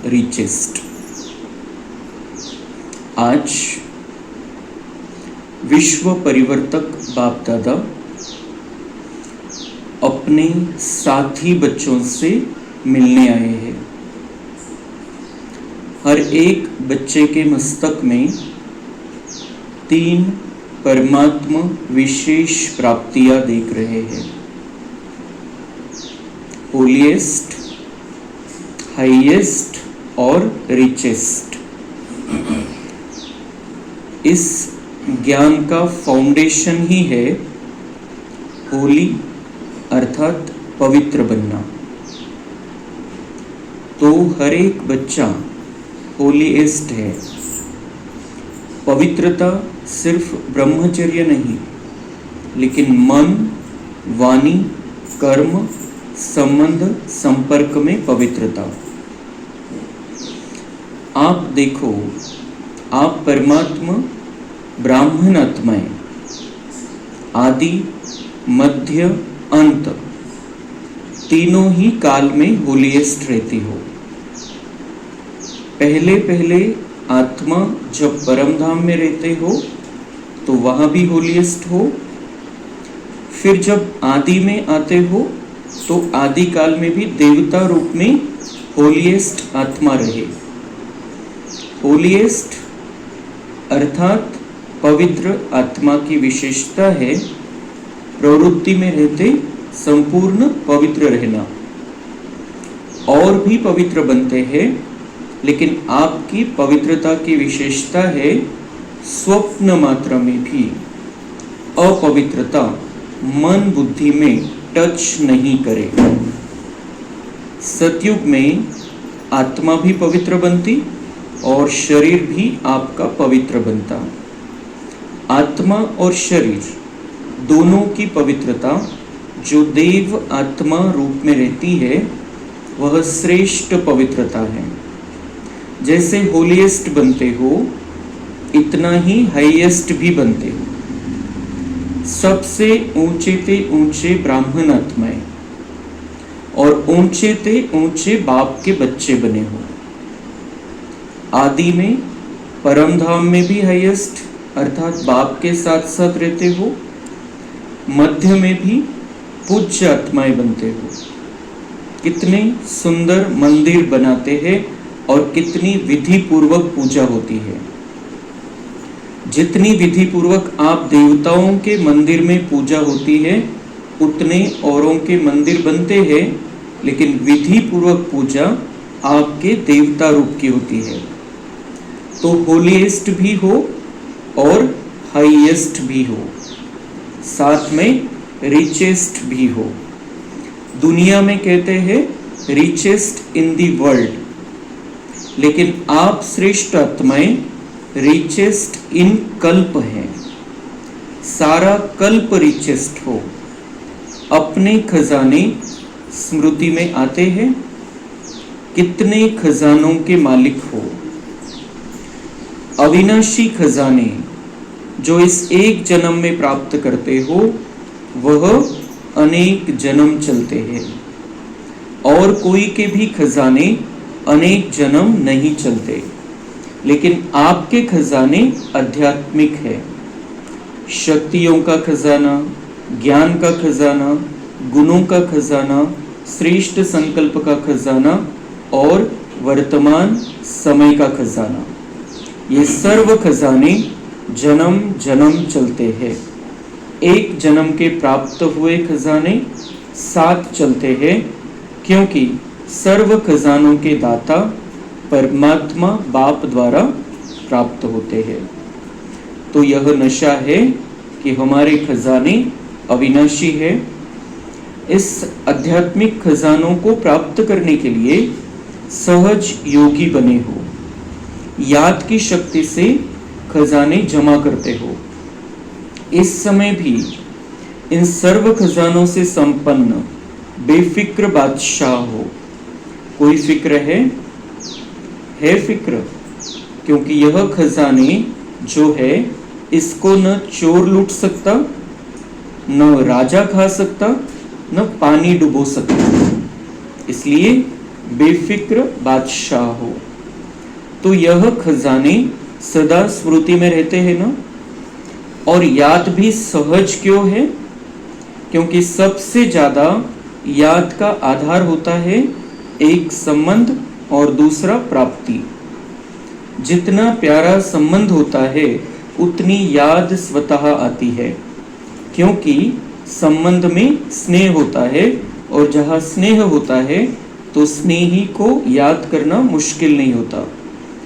Richest. आज विश्व परिवर्तक बाप दादा अपने साथी बच्चों से मिलने आए हैं। हर एक बच्चे के मस्तक में 3 परमात्मा विशेष प्राप्तियां देख रहे हैं। होलीएस्ट, हाईएस्ट और रिचेस्ट। इस ज्ञान का फाउंडेशन ही है होली अर्थात पवित्र बनना। तो हर एक बच्चा होलीएस्ट है। पवित्रता सिर्फ ब्रह्मचर्य नहीं, लेकिन मन, वाणी, कर्म, संबंध, संपर्क में पवित्रता। आप देखो, आप परमात्मा ब्राह्मण आत्माएं, आदि, मध्य, अंत, तीनों ही काल में होलीएस्ट रहती हो। पहले आत्मा जब परम धाम में रहते हो तो वहां भी होलीएस्ट हो। फिर जब आदि में आते हो तो आदि काल में भी देवता रूप में होलीएस्ट आत्मा रहे। होलीएस्ट अर्थात पवित्र आत्मा की विशेषता है प्रवृत्ति में रहते संपूर्ण पवित्र रहना। और भी पवित्र बनते हैं, लेकिन आपकी पवित्रता की विशेषता है स्वप्न मात्र में भी अपवित्रता मन बुद्धि में टच नहीं करे। सतयुग में आत्मा भी पवित्र बनती और शरीर भी आपका पवित्र बनता। आत्मा और शरीर दोनों की पवित्रता जो देव आत्मा रूप में रहती है वह श्रेष्ठ पवित्रता है। जैसे होलीएस्ट बनते हो इतना ही हाईएस्ट भी बनते हो। सबसे ऊंचे ते ऊंचे ब्राह्मण आत्माएं और ऊंचे ते ऊंचे बाप के बच्चे बने हो। आदि में परम धाम में भी हाईएस्ट अर्थात बाप के साथ साथ रहते हो। मध्य में भी पूज्य आत्माएं बनते हो। कितने सुंदर मंदिर बनाते हैं और कितनी विधि पूर्वक पूजा होती है। जितनी विधि पूर्वक आप देवताओं के मंदिर में पूजा होती है उतने औरों के मंदिर बनते हैं, लेकिन विधि पूर्वक पूजा आपके देवता रूप की होती है। तो होलीएस्ट भी हो और हाईएस्ट भी हो, साथ में रिचेस्ट भी हो। दुनिया में कहते हैं रिचेस्ट इन दी वर्ल्ड, लेकिन आप श्रेष्ठ आत्माएं रिचेस्ट इन कल्प हैं। सारा कल्प रिचेस्ट हो। अपने खजाने स्मृति में आते हैं। कितने खजानों के मालिक हो। अविनाशी खजाने जो इस एक जन्म में प्राप्त करते हो वह अनेक जन्म चलते हैं। और कोई के भी खजाने अनेक जन्म नहीं चलते, लेकिन आपके खजाने आध्यात्मिक है। शक्तियों का खजाना, ज्ञान का खजाना, गुणों का खजाना, श्रेष्ठ संकल्प का खजाना और वर्तमान समय का खजाना, ये सर्व खजाने जन्म जन्म चलते हैं। एक जन्म के प्राप्त हुए खजाने 7 चलते हैं, क्योंकि सर्व खजानों के दाता परमात्मा बाप द्वारा प्राप्त होते हैं। तो यह नशा है कि हमारे खजाने अविनाशी है। इस आध्यात्मिक खजानों को प्राप्त करने के लिए सहज योगी बने हो। याद की शक्ति से खजाने जमा करते हो। इस समय भी इन सर्व खजानों से संपन्न बेफिक्र बादशाह हो। कोई फिक्र है फिक्र, क्योंकि यह खजाने जो है इसको न चोर लूट सकता, न राजा खा सकता, न पानी डुबो सकता। इसलिए बेफिक्र बादशाह हो। तो यह खजाने सदा स्मृति में रहते हैं ना, और याद भी सहज क्यों है? क्योंकि सबसे ज्यादा याद का आधार होता है एक संबंध और दूसरा प्राप्ति। जितना प्यारा संबंध होता है उतनी याद स्वतः आती है, क्योंकि संबंध में स्नेह होता है, और जहाँ स्नेह होता है तो स्नेही को याद करना मुश्किल नहीं होता,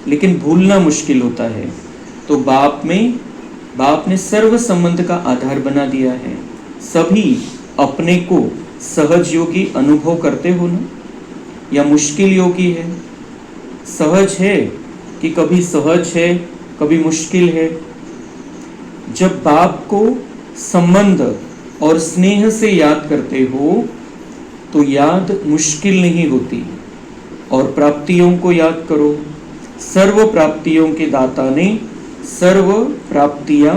लेकिन भूलना मुश्किल होता है। तो बाप ने सर्व संबंध का आधार बना दिया है। सभी अपने को सहज योगी अनुभव करते हो ना, या मुश्किल योगी है? सहज है कि कभी सहज है, कभी मुश्किल है? जब बाप को संबंध और स्नेह से याद करते हो तो याद मुश्किल नहीं होती। और प्राप्तियों को याद करो, सर्व प्राप्तियों के दाता ने सर्व प्राप्तियां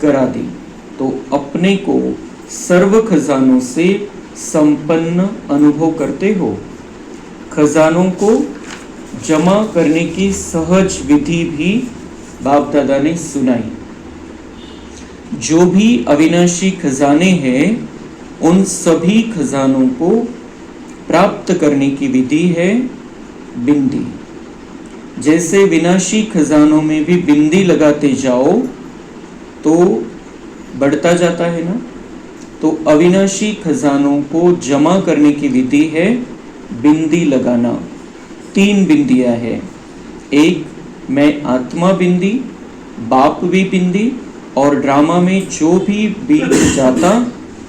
करा दी। तो अपने को सर्व खजानों से संपन्न अनुभव करते हो। खजानों को जमा करने की सहज विधि भी बाप दादा ने सुनाई। जो भी अविनाशी खजाने हैं उन सभी खजानों को प्राप्त करने की विधि है बिंदी। जैसे विनाशी खजानों में भी बिंदी लगाते जाओ तो बढ़ता जाता है ना, तो अविनाशी खजानों को जमा करने की विधि है बिंदी लगाना। 3 बिंदियां है, एक मैं आत्मा बिंदी, बाप भी बिंदी, और ड्रामा में जो भी बीच जाता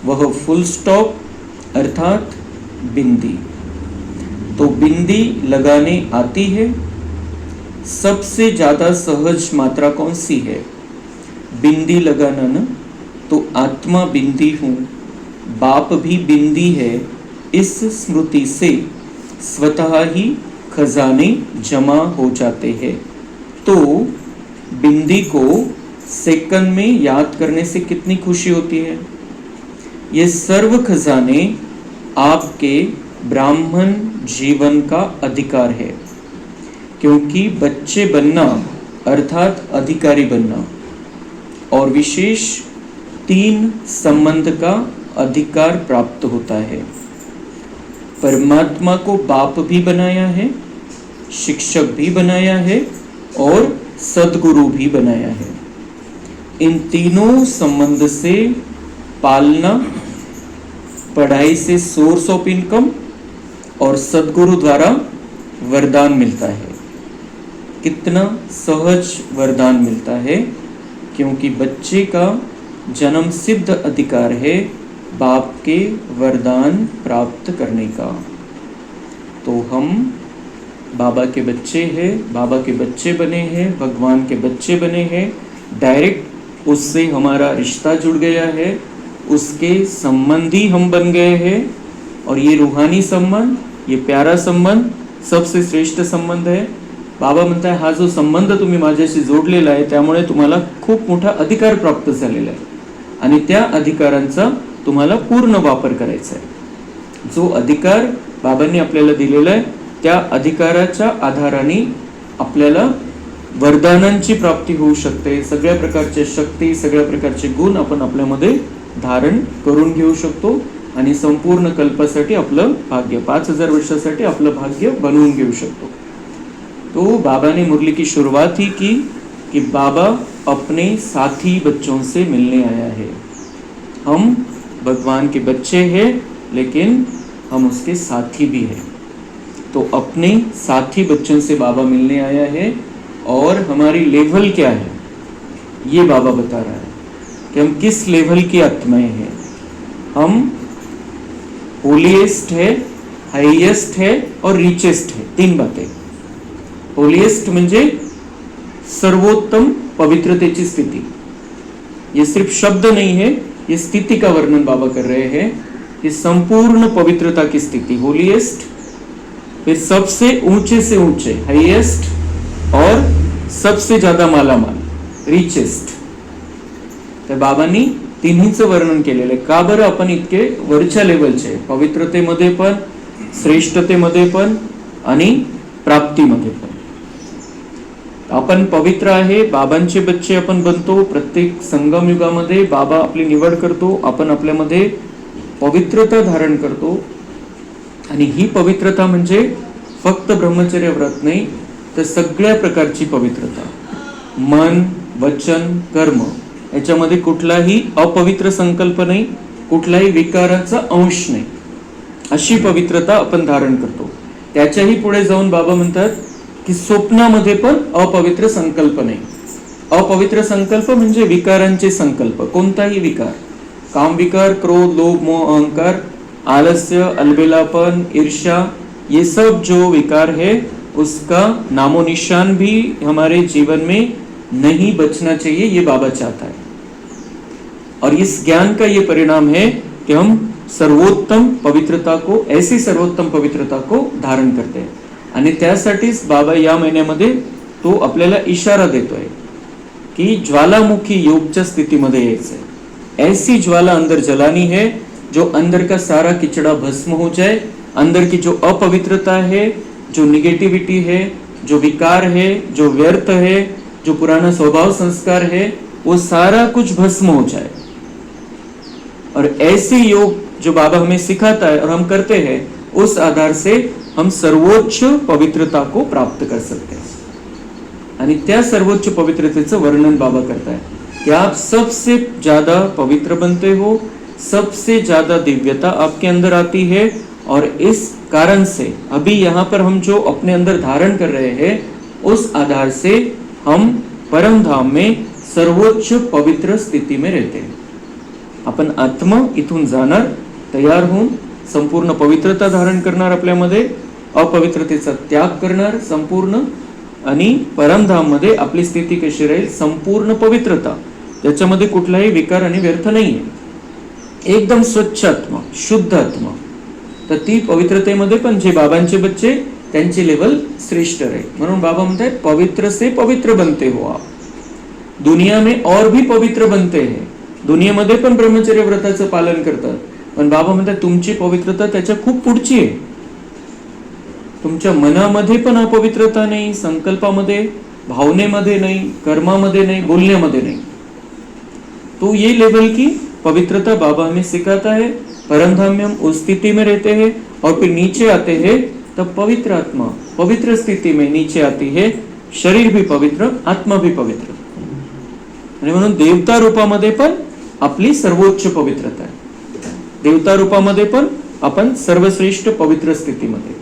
वह फुल स्टॉप अर्थात बिंदी। तो बिंदी लगाने आती है। सबसे ज्यादा सहज मात्रा कौन सी है? बिंदी लगाना ना। तो आत्मा बिंदी हूँ, बाप भी बिंदी है, इस स्मृति से स्वतः ही खजाने जमा हो जाते हैं। तो बिंदी को सेकंड में याद करने से कितनी खुशी होती है। ये सर्व खजाने आपके ब्राह्मण जीवन का अधिकार है, क्योंकि बच्चे बनना अर्थात अधिकारी बनना, और विशेष 3 संबंध का अधिकार प्राप्त होता है। परमात्मा को बाप भी बनाया है, शिक्षक भी बनाया है, और सद्गुरु भी बनाया है। इन तीनों संबंध से पालना, पढ़ाई से सोर्स ऑफ इनकम, और सद्गुरु द्वारा वरदान मिलता है। कितना सहज वरदान मिलता है, क्योंकि बच्चे का जन्म सिद्ध अधिकार है बाप के वरदान प्राप्त करने का। तो हम बाबा के बच्चे हैं, बाबा के बच्चे बने हैं, भगवान के बच्चे बने हैं। डायरेक्ट उससे हमारा रिश्ता जुड़ गया है, उसके संबंधी हम बन गए हैं। और ये रूहानी संबंध, ये प्यारा संबंध सबसे श्रेष्ठ संबंध आहे। बाबा म्हणताय हा जो संबंध तुम्ही माझ्याशी जोडलेला आहे त्यामुळे तुम्हाला खूप मोठा अधिकार प्राप्त झालेला आहे आणि त्या अधिकारांचा तुम्हाला पूर्ण वापर करायचा आहे। जो अधिकार बाबांनी आपल्याला दिलेला आहे त्या अधिकाराच्या आधाराने आपल्याला वरदानांची प्राप्ती होऊ शकते। सगळ्या प्रकारचे शक्ती, सगळ्या प्रकारचे गुण आपण आपल्यामध्ये धारण करून घेऊ शकतो आणि संपूर्ण कल्पासाठी आपलं भाग्य 5000 वर्षासाठी आपलं भाग्य बनवून घेऊ शकतो। तो बाबा ने मुरली की शुरुआत ही की कि बाबा अपने साथी बच्चों से मिलने आया है। हम भगवान के बच्चे हैं लेकिन हम उसके साथी भी हैं। तो अपने साथी बच्चों से बाबा मिलने आया है और हमारी लेवल क्या है ये बाबा बता रहा है कि हम किस लेवल की आत्माएं हैं। हम होलीएस्ट है, हाईएस्ट है और रिचेस्ट है। 3 बातें। होलीएस्ट म्हणजे सर्वोत्तम पवित्रतेची स्थिति। ये सिर्फ शब्द नहीं है, ये स्थिति का वर्णन बाबा कर रहे हैं कि संपूर्ण पवित्रता की स्थिति होलीएस्ट, फिर सबसे ऊंचे से ऊंचे हाईएस्ट और सबसे ज्यादा मालामाल रिचेस्ट। तर बाबांनी तिन्हीचं वर्णन केलेलं आहे। का बरं आपण इतके वरच्या लेवलचे पवित्रतेमध्ये पण श्रेष्ठतेमध्ये पण आणि प्राप्तीमध्ये पण. आपण पवित्र आहे, बाबांचे बच्चे आपण बनतो. प्रत्येक संगम युगामध्ये बाबा आपली निवड करतो, आपण आपल्यामध्ये पवित्रता धारण करतो. आणि ही पवित्रता म्हणजे फक्त ब्रह्मचर्य व्रत नाही, तर सगळ्या प्रकारची पवित्रता. मन, वचन, कर्म याच्यामध्ये कुठलाही अपवित्र संकल्प नाही, कुठलाही विकाराचा अंश नाही, अशी पवित्रता आपण धारण करतो. त्याच्याही पुढे जाऊन बाबा म्हणतात की स्वप्नामध्ये पण अपवित्र संकल्प नाही. अपवित्र संकल्प म्हणजे विकारांचे संकल्प, कोणताही विकार, काम विकार, क्रोध, लोभ, मोह, अहंकार, आलस्य, अलबेलापन, ईर्ष्या, ये सब जो विकार है उसका नामो निशान भी हमारे जीवन में नहीं बचना चाहिए, ये बाबा चाहता है. और इस ज्ञान का ये परिणाम है कि हम सर्वोत्तम पवित्रता को, ऐसी सर्वोत्तम पवित्रता को धारण करते हैं. आणि त्यासाठीच बाबा या महिन्यामध्ये तो आपल्याला इशारा देतोय की ज्वालामुखी योगच्या स्थितीमध्ये यायचंय. ऐसी ज्वाला अंदर जलानी है जो अंदर का सारा किचड़ा भस्म हो जाए. अंदर की जो अपवित्रता है, जो निगेटिविटी है, जो विकार है, जो व्यर्थ है, जो पुराना स्वभाव संस्कार है, वो सारा कुछ भस्म हो जाए. और ऐसे योग जो बाबा हमें सिखाता है और हम करते हैं, उस आधार से हम सर्वोच्च पवित्रता को प्राप्त कर सकते हैं. आणि त्या सर्वोच्च पवित्रतेचं वर्णन बाबा करता है कि आप सबसे ज्यादा पवित्र बनते हो, सबसे ज्यादा दिव्यता आपके अंदर आती है. और इस कारण से अभी यहाँ पर हम जो अपने अंदर धारण कर रहे हैं, उस आधार से हम परम धाम में सर्वोच्च पवित्र स्थिती में रहते हैं. आपण आत्मा इथून जाणार, तयार होऊन संपूर्ण पवित्रता धारण करणार, आपल्यामध्ये अपवित्रतेचा त्याग करणार संपूर्ण, आणि परमधाम मध्ये आपली स्थिती कशी राहील, संपूर्ण पवित्रता, ज्याच्यामध्ये कुठलाही विकार आणि व्यर्थ नाहीये, एकदम स्वच्छ आत्मा, शुद्ध आत्मा. तर ती पवित्रतेमध्ये पण जे बाबांचे बच्चे, त्यांची लेवल श्रेष्ठ राहील. म्हणून बाबा म्हणतात पवित्र से पवित्र बनते हो आप, दुनिया में और भी पवित्र बनते हैं. दुनियेमध्ये पण ब्रह्मचर्य व्रताचं पालन करतात, पण बाबा म्हणतात तुमची पवित्रता त्याच्या खूप पुढची आहे. तुमच्या मनामध्ये पण अपवित्रता नाही, संकल्पामध्ये, भावनेमध्ये नाही, कर्मामध्ये नाही, बोलण्यामध्ये नाही. तो ये लेवल की पवित्रता बाबा हमें सिखाता है. परमधाम में हम उस स्थिति में रहते हैं और फिर नीचे आते हैं, तब पवित्र आत्मा पवित्र स्थिति में नीचे आती है. शरीर भी पवित्र, आत्मा भी पवित्र. आणि म्हणून देवता रूपामध्ये पण आपली सर्वोच्च पवित्रता आहे. देवता रूपामध्ये पण आपण सर्वश्रेष्ठ पवित्र स्थितीमध्ये.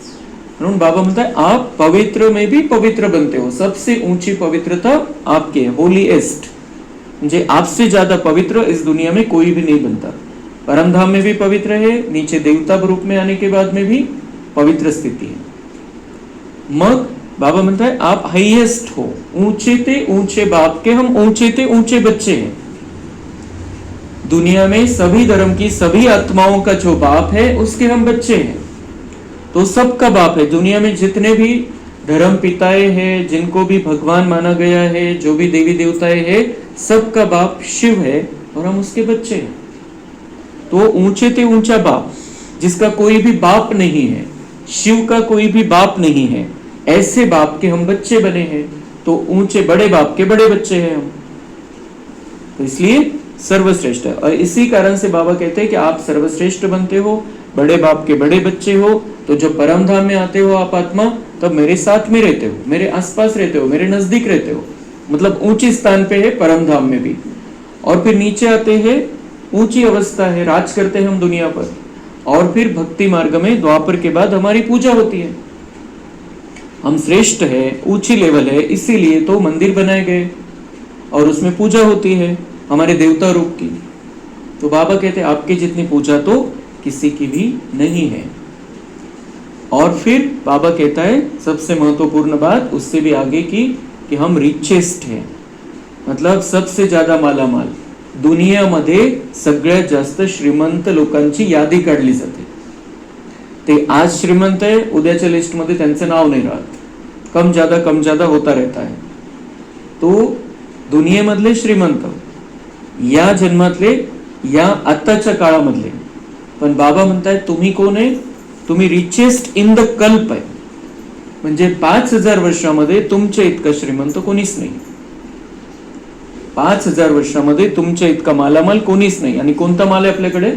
म्हणून बाबा म्हणतात आप पवित्र में भी पवित्र बनते हो. सबसे ऊंची पवित्रता आपके होलीएस्ट, म्हणजे आपसे ज्यादा पवित्र इस दुनिया में कोई भी नहीं बनता. परमधाम में भी पवित्र है, नीचे देवता रूप में आने के बाद में भी पवित्र स्थिति है. मग बाबा म्हणताय आप हाईएस्ट हो, ऊंचे ते ऊंचे बाप के हम ऊंचे ते ऊंचे बच्चे हैं. दुनिया में सभी धर्म की सभी आत्माओं का जो बाप है, उसके हम बच्चे हैं. तो सबका बाप है. दुनिया में जितने भी धर्म पिताएं हैं, जिनको भी भगवान माना गया है, जो भी देवी देवताएं हैं, सबका बाप शिव है और हम उसके बच्चे हैं. तो ऊंचे ते ऊंचा बाप, जिसका कोई भी बाप नहीं है, शिव का कोई भी बाप नहीं है, ऐसे बाप के हम बच्चे बने हैं. तो ऊंचे बड़े बाप के बड़े बच्चे हैं हम. तो इसलिए सर्वश्रेष्ठ. और इसी कारण से बाबा कहते हैं कि आप सर्वश्रेष्ठ बनते हो, बड़े बाप के बड़े बच्चे हो. तो जब परम धाम में आते हो आप आत्मा, तब मेरे साथ में रहते हो, मेरे आसपास रहते हो, मेरे नजदीक रहते हो. मतलब ऊंचे स्थान पे है परम धाम में भी. और फिर नीचे आते हैं, ऊंची अवस्था है, राज करते हैं हम दुनिया पर. और फिर भक्ति मार्ग में द्वापर के बाद हमारी पूजा होती है. हम श्रेष्ठ है, ऊंची लेवल है, इसीलिए तो मंदिर बनाए गए और उसमें पूजा होती है हमारे देवता रूप की. तो बाबा कहते हैं आपकी जितनी पूजा तो किसी की भी नहीं है. और फिर बाबा कहता है सबसे महत्वपूर्ण बात उससे भी आगे की, कि हम रिचेस्ट हैं, मतलब सबसे ज्यादा मालामाल. दुनियामध्ये सगळ्यात जास्त श्रीमंत लोकांची यादी काढली जाते. ते आज श्रीमंत आहे, उद्याच्या लिस्ट मध्ये त्यांचं नाव नाही राहत. कम ज्यादा होता रहता है. तो दुनियेमधले श्रीमंत, या जन्मातले, या आत्ताच्या काळामधले. पण बाबा म्हणतायत तुम्ही कोण आहे, तुम्ही रिचेस्ट इन द कल्प आहे. म्हणजे 5000 वर्षामध्ये तुमच्या इतका श्रीमंत कोणीच नाही. 5000 वर्षामध्ये तुमच्या इतका मालामाल कोणीच नाही. आणि कोणता माल आहे आपल्याकडे?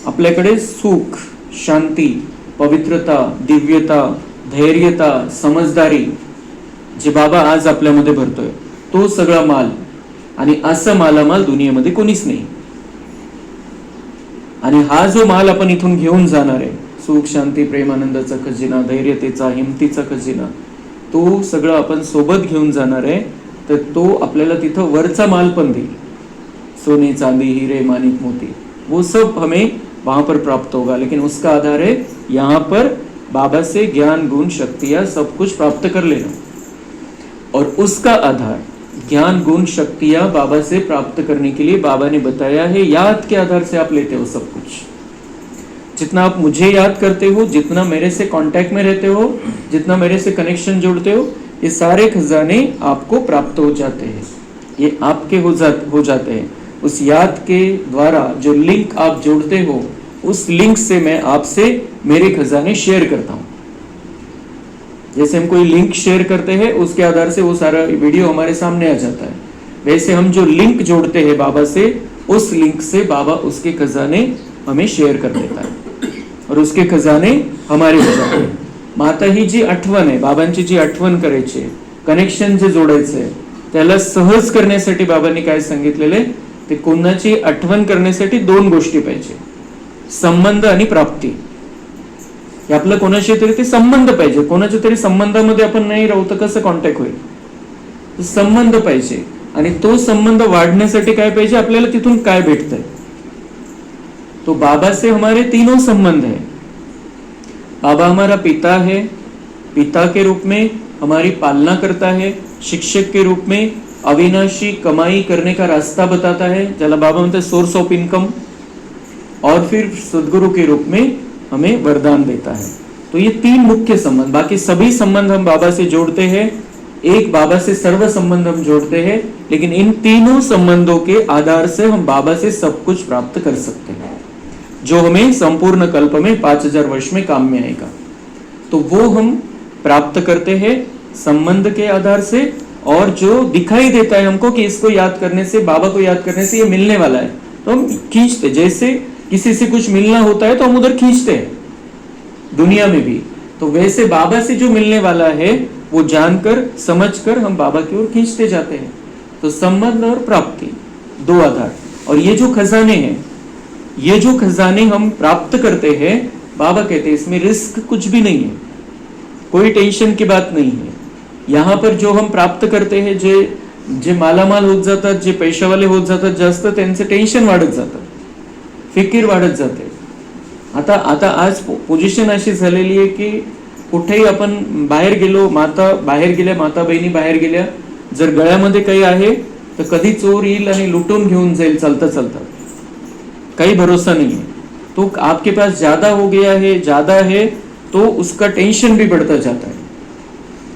आपल्याकडे सुख, शांती, पवित्रता, दिव्यता, धैर्यता, समजदारी, जे बाबा आज आपल्यामध्ये भरतोय तो सगळा माल. आणि असं मालामाल दुनियेमध्ये कोणीच नाही. आणि हा जो माल आपण इथून घेऊन जाणार आहे, सुख, शांती, प्रेमानंदाचा खजिना, धैर्यतेचा, हिमतीचा खजिना, तो सगळं आपण सोबत घेऊन जाणार आहे. तर तो आपल्याला तिथं वरचा माल पण देईल. सोने, चांदी, हीरे, माणिक, मोती, वो सब हमें वहां पर प्राप्त होगा. लेकिन उसका आधार है यहाँ पर बाबा से ज्ञान, गुण, शक्तियां सब कुछ प्राप्त कर लेना. और उसका आधार ज्ञान, गुण, शक्तियां बाबा से प्राप्त करने के लिए बाबा ने बताया है, याद के आधार से आप लेते हो सब कुछ. जितना आप मुझे याद करते हो, जितना मेरे से कांटेक्ट में रहते हो, जितना मेरे से कनेक्शन जोड़ते हो, ये सारे खजाने आपको प्राप्त हो जाते हैं. ये आपके हो जाते हैं. उस याद के द्वारा जो लिंक आप जोड़ते हो, उस लिंक से मैं आपसे मेरे खजाने शेयर करता हूं. जैसे हम कोई लिंक शेयर करते हैं, उसके आधार से वो सारा वीडियो हमारे सामने आ जाता है. वैसे हम जो लिंक जोड़ते हैं बाबा से, उस लिंक से बाबा उसके खजाने हमें शेयर कर देता है और उसके खजाने हमारे हो जाते हैं. मग आता ही जी आठवण आहे, बाबांची जी आठवण करायची, कनेक्शन जे जोडायचंय, त्याला सहज करण्यासाठी बाबांनी काय सांगितलेले, ते कोणाची आठवण करण्यासाठी 2 गोष्टी पाहिजे, संबंध आणि प्राप्ती. हे आपलं कोणाशी तरी ते संबंध पाहिजे. कोणाच्या तरी संबंधामध्ये आपण नाही राहू तर कसं कॉन्टॅक्ट होईल? संबंध पाहिजे. आणि तो संबंध वाढण्यासाठी काय पाहिजे? आपल्याला तिथून काय भेटतंय? तो बाबा से हमारे तीनों संबंध है. बाबा हमारा पिता है, पिता के रूप में हमारी पालना करता है. शिक्षक के रूप में अविनाशी कमाई करने का रास्ता बताता है, ज्याला बाबा म्हणते सोर्स ऑफ इनकम. और फिर सदगुरु के रूप में हमें वरदान देता है. तो ये 3 मुख्य संबंध. बाकी सभी संबंध हम बाबा से जोड़ते हैं. एक बाबा से सर्व संबंध हम जोड़ते हैं. लेकिन इन तीनों संबंधों के आधार से हम बाबा से सब कुछ प्राप्त कर सकते हैं, जो हमें संपूर्ण कल्प में 5000 वर्ष में काम में आएगा. तो वो हम प्राप्त करते हैं संबंध के आधार से. और जो दिखाई देता है हमको कि इसको याद करने से, बाबा को याद करने से ये मिलने वाला है, तो हम खींचते. जैसे किसी से कुछ मिलना होता है तो हम उधर खींचते हैं दुनिया में भी. तो वैसे बाबा से जो मिलने वाला है वो जानकर, समझकर हम बाबा की ओर खींचते जाते हैं. तो संबंध और प्राप्ति 2 आधार. और ये जो खजाने हैं, ये जो खजाने हम प्राप्त करते हैं, बाबा कहते हैं इसमें रिस्क कुछ भी नहीं है, कोई टेंशन की बात नहीं है. यहाँ पर जो हम प्राप्त करते हैं, जे मालामाल होत जातात, जे पैशावाले होत जातात जास्त, त्यांचं टेन्शन वाढत जातं, फिकीर वाढत जाते. आता आज पोझिशन अशी झालेली आहे की कुठेही आपण बाहेर गेलो, माता बहिणी बाहेर गेल्या, जर गळ्यामध्ये काही आहे तर कधी चोर येईल आणि लुटून घेऊन जाईल चालता चालता, काही भरोसा नहीं है. तो आपके पास ज्यादा हो गया है, ज्यादा है, तो उसका टेंशन भी बढ़ता जाता है.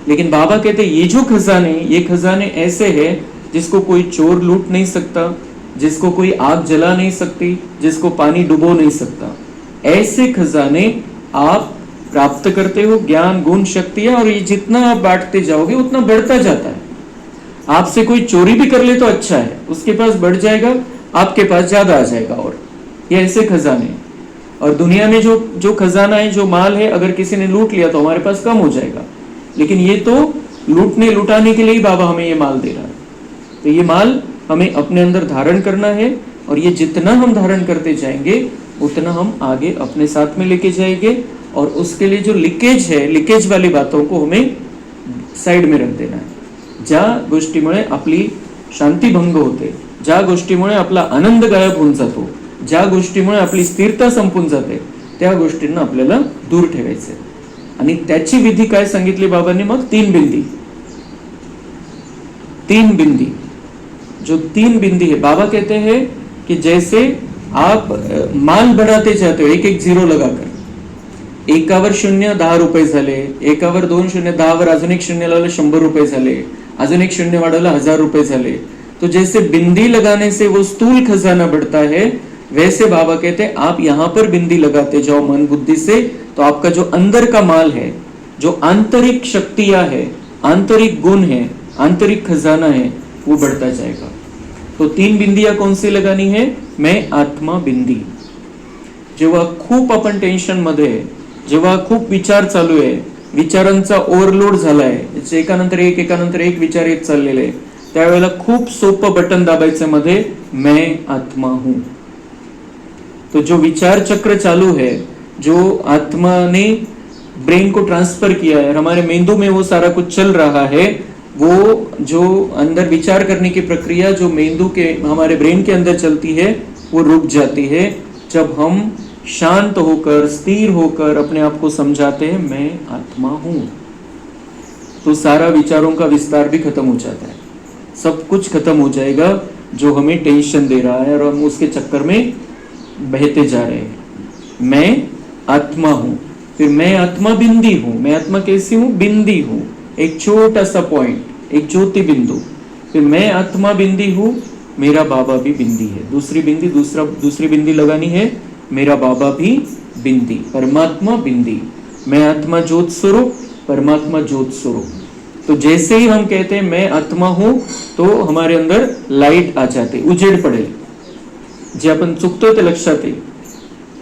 लेकिन बाबा कहते ये जो खजाने, ये खजाने ऐसे हैं जिसको कोई चोर लूट नहीं सकता, जिसको कोई आग जला नहीं सकती, जिसको पानी डुबो नहीं सकता. ऐसे खजाने आप प्राप्त करते हो, ज्ञान, गुण, शक्तियां. और ये जितना आप बांटते जाओगे उतना बढ़ता जाता है. आपसे कोई चोरी भी कर ले तो अच्छा है, उसके पास बढ़ जाएगा, आपके पास ज्यादा आ जाएगा. और ये ऐसे खजाने. और दुनिया में जो खजाना है, जो माल है, अगर किसी ने लूट लिया तो हमारे पास कम हो जाएगा. लेकिन ये तो लुटाने के लिए ही बाबा हमें ये माल दे रहा है. तो ये माल हमें अपने अंदर धारण करना है. और ये जितना हम धारण करते जाएंगे उतना हम आगे अपने साथ में लेके जाएंगे. और उसके लिए जो लीकेज है, लीकेज वाली बातों को हमें साइड में रख देना है. ज्या गोष्टीमुळे आपली शांती भंग होते, ज्या गोष्टीमुळे आपला आनंद गायब होऊन जातो, ज्या गोष्टीमुळे आपली स्थिरता संपून जाते, त्या गोष्टींना आपल्याला दूर ठेवायचे. आणि त्याची विधी काय सांगितली बाबांनी? मग 3 बिंदी. 3 बिंदी, जो 3 बिंदी है, बाबा कहते हैं कि जैसे आप माल बढ़ाते जाते हो, एक एक 0 लगाकर, एकावर 0 10 रुपये झाले, एकावर 2 0, 10 वर अजून एक 0 लावलं 100 रुपये झाले, अजून एक 0 वाढवलं 1000 रुपये झाले. तो जैसे बिंदी लगाने से वो स्थूल खजाना बढ़ता है, वैसे बाबा कहते हैं आप यहाँ पर बिंदी लगाते जाओ मन बुद्धि से, तो आपका जो अंदर का माल है, जो आंतरिक शक्तियां है, आंतरिक गुण है, आंतरिक खजाना है, वो बढ़ता जाएगा। तो 3 बिंदियां कौन सी लगानी है? मैं आत्मा बिंदी। जेव्हा खूप आपण टेन्शन मध्ये, जेव्हा खूप विचार चालू आहे, विचारांचा ओव्हरलोड झालाय, एकानंतर एक विचार येत चाललेले आहे, त्यावेळेला खूप सोपं बटन दाबायचं मध्ये, मैं आत्मा हूं। तो जो विचार चक्र चालू है, जो आत्मा ने ब्रेन को ट्रांसफर किया है, हमारे मेंदू में वो सारा कुछ चल रहा है, वो जो अंदर विचार करने की प्रक्रिया जो मेंदू के हमारे ब्रेन के अंदर चलती है, वो रुक जाती है जब हम शांत होकर, स्थिर होकर अपने आप को समझाते हैं मैं आत्मा हूं। तो सारा विचारों का विस्तार भी खत्म हो जाता है, सब कुछ खत्म हो जाएगा जो हमें टेंशन दे रहा है और हम उसके चक्कर में बहते जा रहे हैं। मैं आत्मा हूं, फिर मैं आत्मा बिंदी हूं। मैं आत्मा कैसी हूं? बिंदी हूं, एक छोटा सा पॉइंट, एक ज्योति बिंदु। फिर मैं आत्मा बिंदी हूं, मेरा बाबा भी बिंदी है। दूसरी बिंदी लगानी है, मेरा बाबा भी बिंदी, परमात्मा बिंदी। मैं आत्मा ज्योत स्वरूप, परमात्मा ज्योत स्वरूप। तो जैसे ही हम कहते हैं मैं आत्मा हूं, तो हमारे अंदर लाईट आ जाते, उजेड पडेल। जे आपण चुकतोय ते लक्षात येईल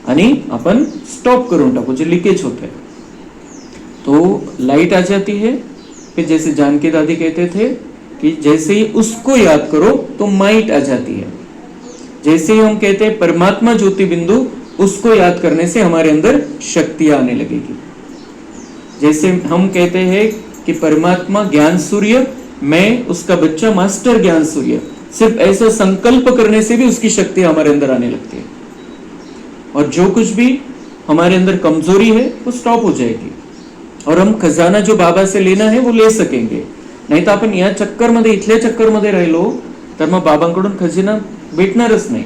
आणि आपण स्टॉप करून टाकू जे लिकेज होत है। तो लाइट आ जाती है। फिर जैसे जानकी दादी कहते थे कि जैसे ही उसको याद करो तो माइट आ जाती है। जैसे ही हम कहते हैं परमात्मा ज्योति बिंदु, उसको याद करने से हमारे अंदर शक्तियां आने लगेगी। जैसे हम कहते हैं कि परमात्मा ज्ञान सूर्य, मैं उसका बच्चा मास्टर ज्ञान सूर्य, सिर्फ ऐसा संकल्प करने से भी उसकी शक्ति हमारे अंदर आने लगती है और जो कुछ भी हमारे अंदर कमजोरी है वो स्टॉप हो जाएगी और हम खजाना जो बाबा से लेना है वो ले सकेंगे। नाही तर आपण या चक्करमध्ये, इथल्या चक्करमध्ये राहिलो तर मग बाबांकडून खजिना भेटणारच नाही।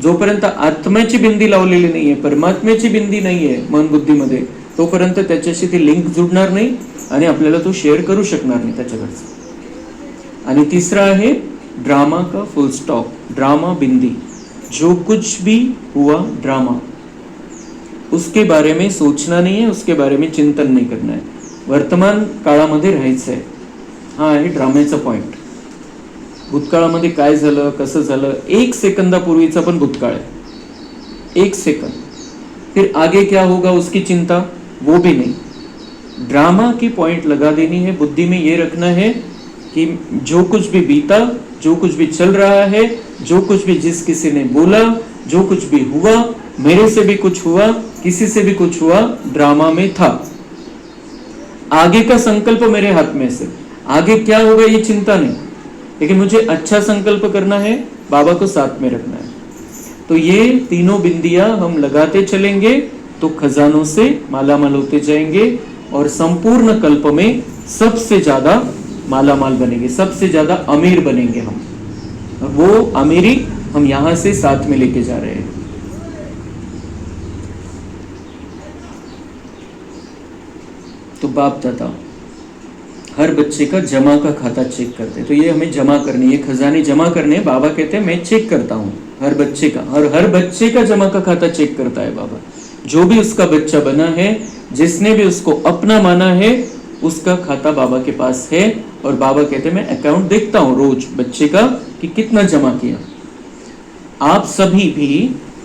जोपर्यंत आत्म्याची बिंदी लावलेली नाहीये, परमात्म्याची बिंदी नाहीये मन बुद्धीमध्ये, तोपर्यंत त्याच्याशी ती लिंक जुडणार नाही आणि आपल्याला तो शेअर करू शकणार नाही त्याच्याकडचं। आणि तिसरा आहे ड्रामा का फुल स्टॉप, ड्रामा बिंदी। जो कुछ भी हुआ ड्रामा, उसके बारे में सोचना नहीं है, उसके बारे में चिंतन नहीं करना है, वर्तमान काळामध्ये राहायचं आहे। हा आहे ड्रामेचा पॉइंट। भूतकाळामध्ये काय झालं, कसं झालं, 1 सेकंदापूर्वीचा पण भूतकाळ आहे, 1 सेकंद। फिर आगे क्या होगा उसकी चिंता, वो भी नहीं। ड्रामा की पॉइंट लगा देनी है, बुद्धि में ये रखना है कि जो कुछ भी बीता, जो कुछ भी चल रहा है, जो कुछ भी जिस किसी ने बोला, जो कुछ भी हुआ, मेरे से भी कुछ हुआ, किसी से भी कुछ हुआ, ड्रामा में था। आगे का संकल्प मेरे हाथ में से, आगे क्या होगा ये चिंता नहीं, लेकिन मुझे अच्छा संकल्प करना है, बाबा को साथ में रखना है। तो ये तीनों बिंदियां हम लगाते चलेंगे तो खजानों से मालामाल होते जाएंगे और संपूर्ण कल्प में सबसे ज्यादा मालामाल बनेंगे, सबसे ज्यादा अमीर बनेंगे हम। और वो अमीरी हम यहां से साथ में लेके जा रहे हैं। तो बाप दादा हर बच्चे का जमा का खाता चेक करते हैं। तो ये हमें जमा करनी है, खजाने जमा करने। बाबा कहते हैं मैं चेक करता हूं हर बच्चे का, और हर बच्चे का जमा का खाता चेक करता है बाबा। जो भी उसका बच्चा बना है, जिसने भी उसको अपना माना है, उसका खाता बाबा के पास है। और बाबा कहते हैं मैं अकाउंट देखता हूं रोज बच्चे का कि कितना जमा किया। आप सभी भी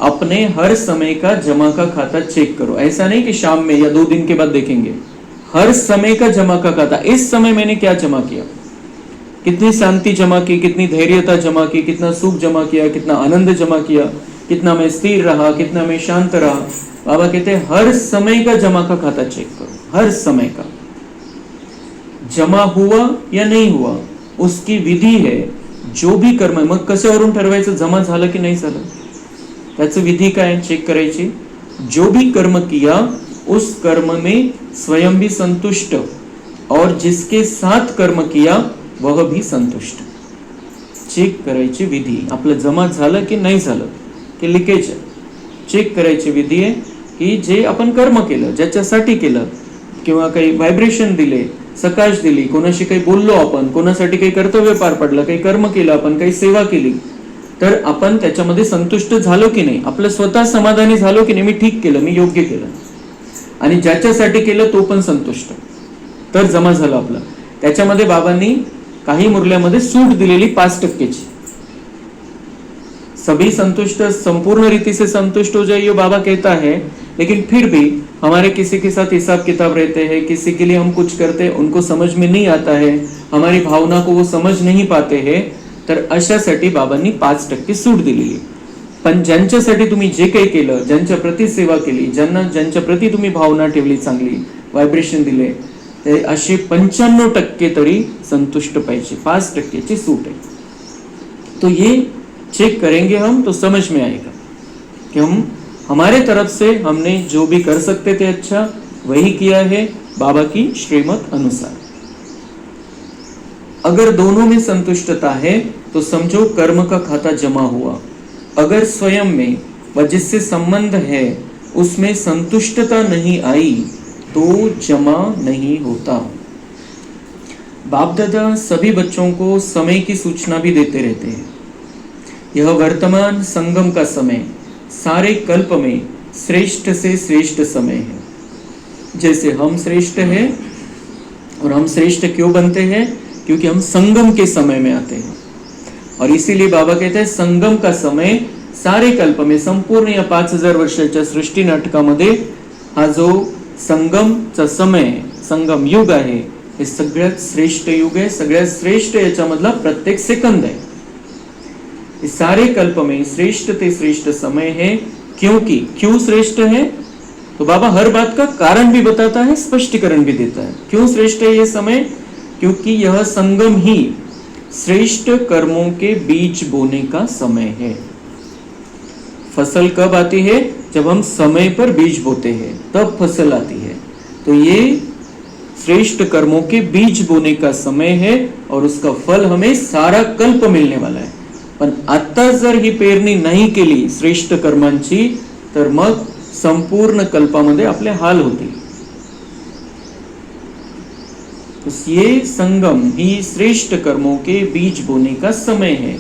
अपने हर समय का जमा का खाता चेक करो। ऐसा नहीं कि शाम में या 2 दिन के बाद देखेंगे, हर समय का जमा का खाता। इस समय मैंने क्या जमा किया, कितनी शांति जमा की, कितनी धैर्यता जमा की, कितना सुख जमा किया, कितना आनंद जमा किया, कितना मैं स्थिर रहा, कितना मैं शांत रहा। बाबा कहते हैं हर समय का जमा का खाता चेक करो, हर समय का। जमा हुआ या नहीं हुआ उसकी विधी है। जो भी कर्म, मग कशावरून ठरवायचं जमा झालं की नाही झालं, त्याची विधी काय चेक करायची। जो भी कर्म किया उस कर्म में स्वयं भी संतुष्ट और जिसके साथ कर्म किया वह भी संतुष्ट। चेक करायची विधी, आपलं जमा झालं की नाही झालं, की लिकेज आहे, चेक करायची विधी आहे की जे आपण कर्म केलं, ज्याच्यासाठी केलं, किंवा काही व्हायब्रेशन दिले, सकाश दिली, कोणाशी काही बोललो आपण, कोणासाठी काही कर्तव्य पार पडलं, काही कर्म केलं आपण, काही सेवा केली, तर आपण त्याच्यामध्ये संतुष्ट झालो की नाही, आपलं स्वतः समाधानी झालो की नाही, मी ठीक केलं, मी योग्य केलं। आणि ज्याच्यासाठी केलं तो पण संतुष्ट, तर जमा झालं आपलं. त्याच्यामध्ये बाबांनी काही मुरल्यामध्ये सूट दिलेली 5%ची. सभी संतुष्ट, संपूर्ण रीति से संतुष्ट हो जाइए बाबा कहता है, लेकिन फिर भी हमारे किसी के साथ हिसाब किताब रहते हैं, किसी के लिए हम कुछ करते हैं उनको समझ में नहीं आता है, हमारी भावना को वो समझ नहीं पाते हैं, तर अशासाठी बाबांनी 5% सूट दिलेली. पण ज्यांच्यासाठी तुम्ही जे काही केलं, ज्यांच्या प्रति सेवा केली, ज्यांच्या प्रति तुम्ही भावना ठेवली, चांगली व्हायब्रेशन दिले, ते असे 95% तरी संतुष्ट पाहिजे. 5%ची सूट आहे. तो ये चेक करेंगे हम तो समझ में आएगा कि हम हमारे तरफ से हमने जो भी कर सकते थे अच्छा वही किया है बाबा की श्रीमत अनुसार. अगर दोनों में संतुष्टता है तो समझो कर्म का खाता जमा हुआ. अगर स्वयं में व जिससे संबंध है उसमें संतुष्टता नहीं आई तो जमा नहीं होता. बाप दादा सभी बच्चों को समय की सूचना भी देते रहते हैं. यह वर्तमान संगम का समय सारे कल्प में श्रेष्ठ से श्रेष्ठ समय है. जैसे हम श्रेष्ठ हैं, और हम श्रेष्ठ क्यों बनते हैं? क्योंकि हम संगम के समय में आते हैं. और इसीलिए बाबा कहते हैं संगम का समय सारे कल्प में, संपूर्ण या 5000 वर्षाच्या सृष्टी नाटकामध्ये हा जो संगमचा समय, संगम युग आहे, हे सगळ्यात श्रेष्ठ युग आहे. सगळ्यात श्रेष्ठ याच्यामधला प्रत्येक सेकंद आहे. इस सारे कल्प में श्रेष्ठ ते श्रेष्ठ समय है. क्योंकि क्यों श्रेष्ठ है? तो बाबा हर बात का कारण भी बताता है, स्पष्टीकरण भी देता है. क्यों श्रेष्ठ है ये समय? क्योंकि यह संगम ही श्रेष्ठ कर्मों के बीज बोने का समय है. फसल कब आती है? जब हम समय पर बीज बोते हैं तब फसल आती है. तो ये श्रेष्ठ कर्मों के बीज बोने का समय है और उसका फल हमें सारा कल्प मिलने वाला है. पण आता जर ही पेरणी नाही केली श्रेष्ठ कर्मांची तर मग संपूर्ण कल्पामध्ये आपले हाल होतील. ये संगम ही श्रेष्ठ कर्मों के बीज बोने का समय है.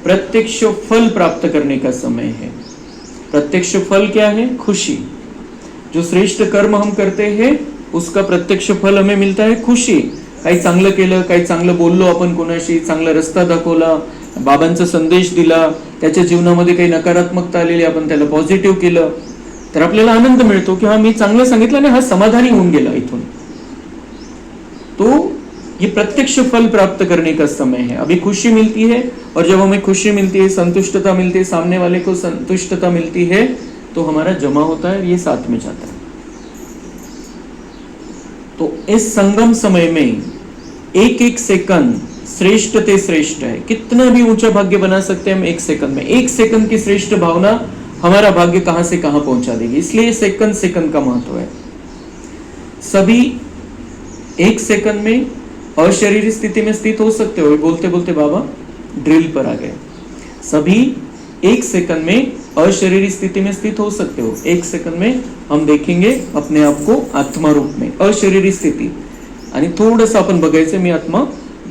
प्रत्यक्ष फल प्राप्त करने का समय है. प्रत्यक्ष फल क्या है? खुशी. जो श्रेष्ठ कर्म हम करते हैं उसका प्रत्यक्ष फल हमें मिलता है खुशी. काही चांगलं केलं, काही चांगलं बोललो आपण कोणाशी, चांगला रस्ता दाखवला, बाबांचा संदेश दिला, त्याच्या जीवनामध्ये काही नकारात्मकता आलेली आपण त्याला पॉझिटिव्ह केलं, तर आपल्याला आनंद मिळतो की हा मी चांगलं सांगितलं आणि हा समाधानी होऊन गेला इथून. तो ये प्रत्यक्ष फल प्राप्त करने का समय है. अभी खुशी मिलती है और जब हमें खुशी मिलती है, संतुष्टता मिलती है, सामने वाले को संतुष्टता मिलती है, तो हमारा जमा होता है, ये साथ में जाता है. तो इस संगम समय में एक एक सेकंड श्रेष्ठ ते श्रेष्ठ है. कितना भी ऊंचा भाग्य बना सकते हैं हम एक सेकंड में. एक सेकंड की श्रेष्ठ भावना हमारा भाग्य कहां से कहां पहुंचा देगी. इसलिए सेकंड सेकंड का महत्व है. सभी एक सेकंड में अशरीरी स्थिति में स्थित हो सकते हो. बोलते बोलते बाबा ड्रिल पर आ गए. सभी एक सेकंड में अशरीरी स्थिति में स्थित हो सकते हो. एक सेकंड में हम देखेंगे अपने आप को आत्मा रूप में, अशरीरी स्थिती, आणि थोडंसं आपण बघायचं मी आत्मा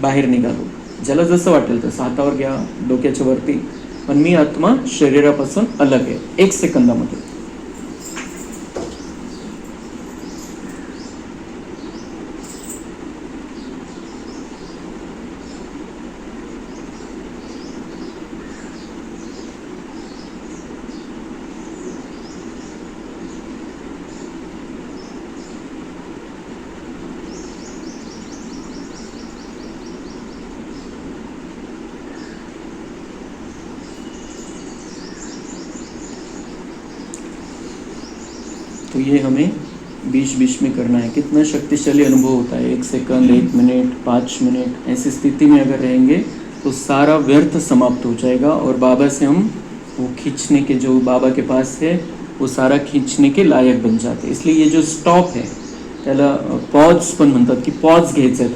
बाहेर निघालो. ज्याला जसं वाटेल तसं हातावर घ्या, डोक्याच्या वरती, पण मी आत्मा शरीरापासून अलग आहे. एक सेकंदामध्ये. तो ये हमें बीच बीच में करना है. कितना शक्तिशाली अनुभव होता है. 1 सेकंड, 1 मिनट, 5 मिनट, ऐसी स्थिति में अगर रहेंगे तो सारा व्यर्थ समाप्त हो जाएगा और बाबा से हम वो खींचने के, जो बाबा के पास है वो सारा खींचने के लायक बन जाते. इसलिए ये जो स्टॉप है त्याला पॉज पण म्हणतात की पॉज घ्यायचा आहे.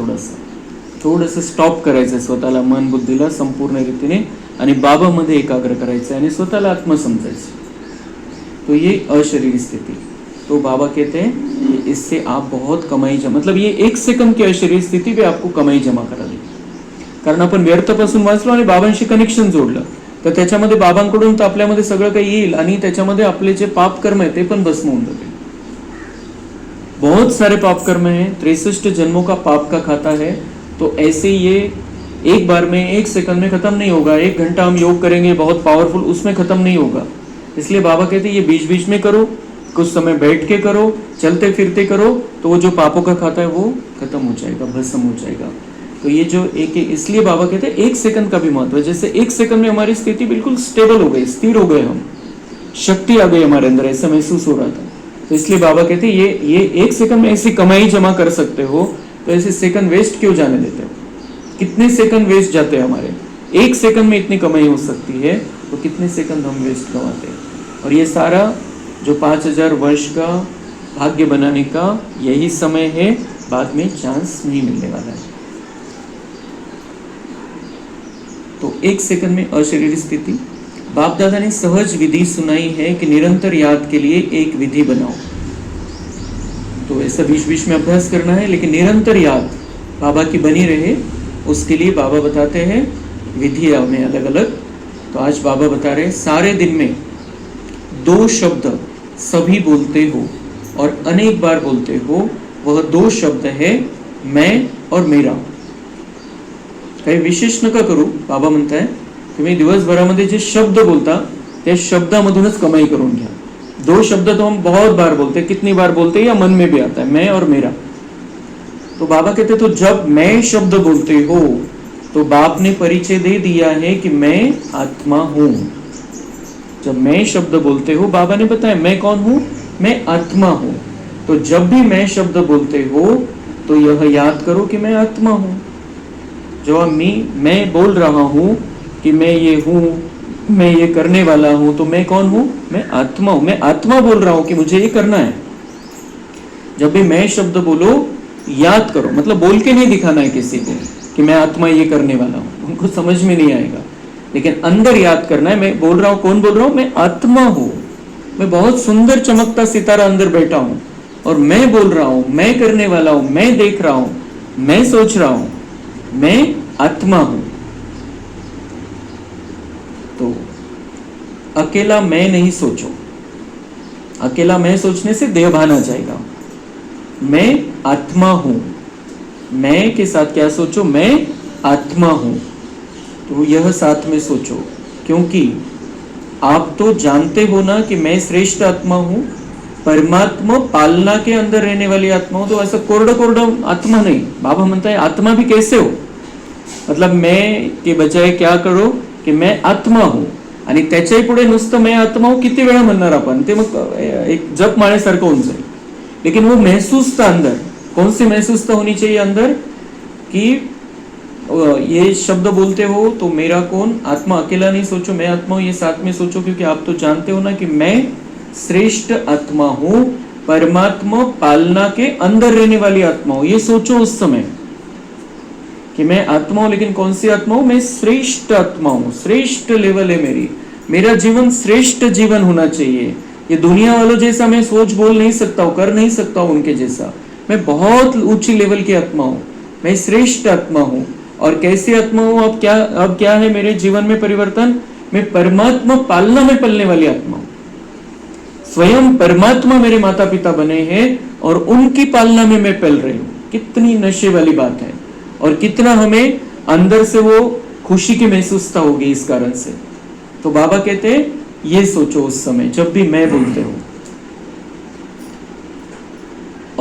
थोडंसं स्टॉप करायचं आहे स्वतःला, मन बुद्धीला संपूर्ण रीतीने, आणि बाबामध्ये एकाग्र करायचं आहे आणि स्वतःला आत्मा समजायचं. तो ये अशरीरी स्थिति, तो बाबा कहते हैं कि इससे आप बहुत कमाई जमा, मतलब ये 1 सेकंड की अशरीरी स्थिती भी आपको कमाई जमा करावी. कारण आपण व्यर्थपासून वाचलो आणि बाबांशी कनेक्शन जोडलं तर त्याच्यामध्ये बाबांकडून तर आपल्यामध्ये सगळं काही येईल आणि त्याच्यामध्ये आपले जे पाप कर्म आहे ते पण भस्म होऊन जातील. बहुत सारे पाप कर्म हैं, 63 जन्मों का पाप का खाता है। तो ऐसे ये एक बार में 1 सेकंड में खत्म नहीं होगा। 1 घंटा हम योग करेंगे बहुत पावरफुल, उसमें खत्म नहीं होगा। इसलिए बाबा कहते हैं ये बीच बीच में करो, कुछ समय बैठ के करो, चलते फिरते करो, तो वो जो पापों का खाता है वो खत्म हो जाएगा, भस्म हो जाएगा। तो ये जो इसलिए बाबा कहते हैं 1 सेकंड का भी महत्व है। जैसे 1 सेकंड में हमारी स्थिति बिल्कुल स्टेबल हो गई, स्थिर हो गए, हम शक्ति आ गई हमारे अंदर, ऐसा महसूस हो रहा था। तो इसलिए बाबा कहते हैं ये 1 सेकंड में ऐसी कमाई जमा कर सकते हो, तो ऐसे सेकंड वेस्ट क्यों जाने देते हो? कितने सेकंड वेस्ट जाते हैं हमारे? 1 सेकंड में इतनी कमाई हो सकती है, तो कितने सेकंड हम वेस्ट गंवाते हैं? और ये सारा जो 5000 वर्ष का भाग्य बनाने का यही समय है, बाद में चांस नहीं मिलने वाला है। तो 1 सेकंड में अशरीरी स्थिति। बाप दादा ने सहज विधि सुनाई है कि निरंतर याद के लिए एक विधि बनाओ। तो ऐसा बीच बीच में अभ्यास करना है, लेकिन निरंतर याद बाबा की बनी रहे, उसके लिए बाबा बताते हैं विधि में अलग अलग। तो आज बाबा बता रहे हैं सारे दिन में 2 शब्द सभी बोलते हो और अनेक बार बोलते हो, वह 2 शब्द है मैं और मेरा। काही विशेष नका करू। बाबा म्हणताय तुम्ही दिवसभरामध्ये जे शब्द बोलता त्या शब्दामधूनच कमाई करून घ्या। 2 शब्द तो हम बहुत बार बोलते, कितनी बार बोलते या मन में भी आता है, मैं और मेरा। तो बाबा कहते तो जब मैं शब्द बोलते हो तो बाप ने परिचय दे दिया है कि मैं आत्मा हूं। जब मैं शब्द बोलते हो बाबा ने बताया मैं कौन हूं, मैं आत्मा हूं। तो जब भी मैं शब्द बोलते हो तो यह याद करो कि मैं आत्मा हूं। जो मैं बोल रहा हूं कि मैं ये हूं, मैं ये करने वाला हूं, तो मैं कौन हूं? मैं आत्मा हूं। मैं आत्मा बोल रहा हूं कि मुझे ये करना है। जब भी मैं शब्द बोलो याद करो, मतलब बोल के नहीं दिखाना है किसी को कि मैं आत्मा ये करने वाला हूं, उनको समझ में नहीं आएगा। लेकिन अंदर याद करना है मैं बोल रहा हूं, कौन बोल रहा हूं? मैं आत्मा हूं। मैं बहुत सुंदर चमकता सितारा अंदर बैठा हूं और मैं बोल रहा हूं, मैं करने वाला हूं, मैं देख रहा हूं, मैं सोच रहा हूं, मैं आत्मा हूं। तो अकेला मैं नहीं सोचो। अकेला मैं सोचने से देह भान आ जाएगा। मैं आत्मा हूं। मैं के साथ क्या सोचो? मैं आत्मा हूं। तो यह साथ में सोचो, क्योंकि आप तो जानते हो ना कि मैं श्रेष्ठ आत्मा हूं, परमात्मा पालना के अंदर रहने वाली आत्मा हूं। तो ऐसा कोरडा कोरडा आत्मा नहीं। बाबा म्हणता है आत्मा भी कैसे हो, मतलब मैं के बजाय क्या करो की मैं आत्मा हूं। आणि त्याच्याही पुढे नुसतं मैं आत्मा हूं किती वेळा म्हणणार आपण, ते मग एक जप माळेसारखं होऊन जाईल। लेकिन वो महसूस था अंदर। कौन सी महसूस होनी चाहिए अंदर कि ये शब्द बोलते हो तो मेरा कौन? आत्मा। अकेला नहीं सोचो मैं आत्मा हूं, ये साथ में सोचो, क्योंकि आप तो जानते हो ना कि मैं श्रेष्ठ आत्मा हूं, परमात्मा पालना के अंदर रहने वाली आत्मा हूं। ये सोचो उस समय कि मैं आत्मा हूं, लेकिन कौन सी आत्मा हूं? मैं श्रेष्ठ आत्मा हूं। श्रेष्ठ लेवल है मेरी। मेरा जीवन श्रेष्ठ जीवन होना चाहिए। ये दुनिया वालों जैसा मैं सोच बोल नहीं सकता हूं, कर नहीं सकता हूं उनके जैसा। मैं बहुत ऊंची लेवल की आत्मा हूं, मैं श्रेष्ठ आत्मा हूं। और कैसी आत्मा हूं? अब क्या है मेरे जीवन में परिवर्तन? मैं परमात्मा पालना में पलने वाली आत्मा हूं। स्वयं परमात्मा मेरे माता पिता बने हैं और उनकी पालना में मैं पल रही हूं। कितनी नशे वाली बात है, और कितना हमें अंदर से वो खुशी की महसूसता होगी इस कारण से। तो बाबा कहते हैं ये सोचो उस समय जब भी मैं बोलते हो।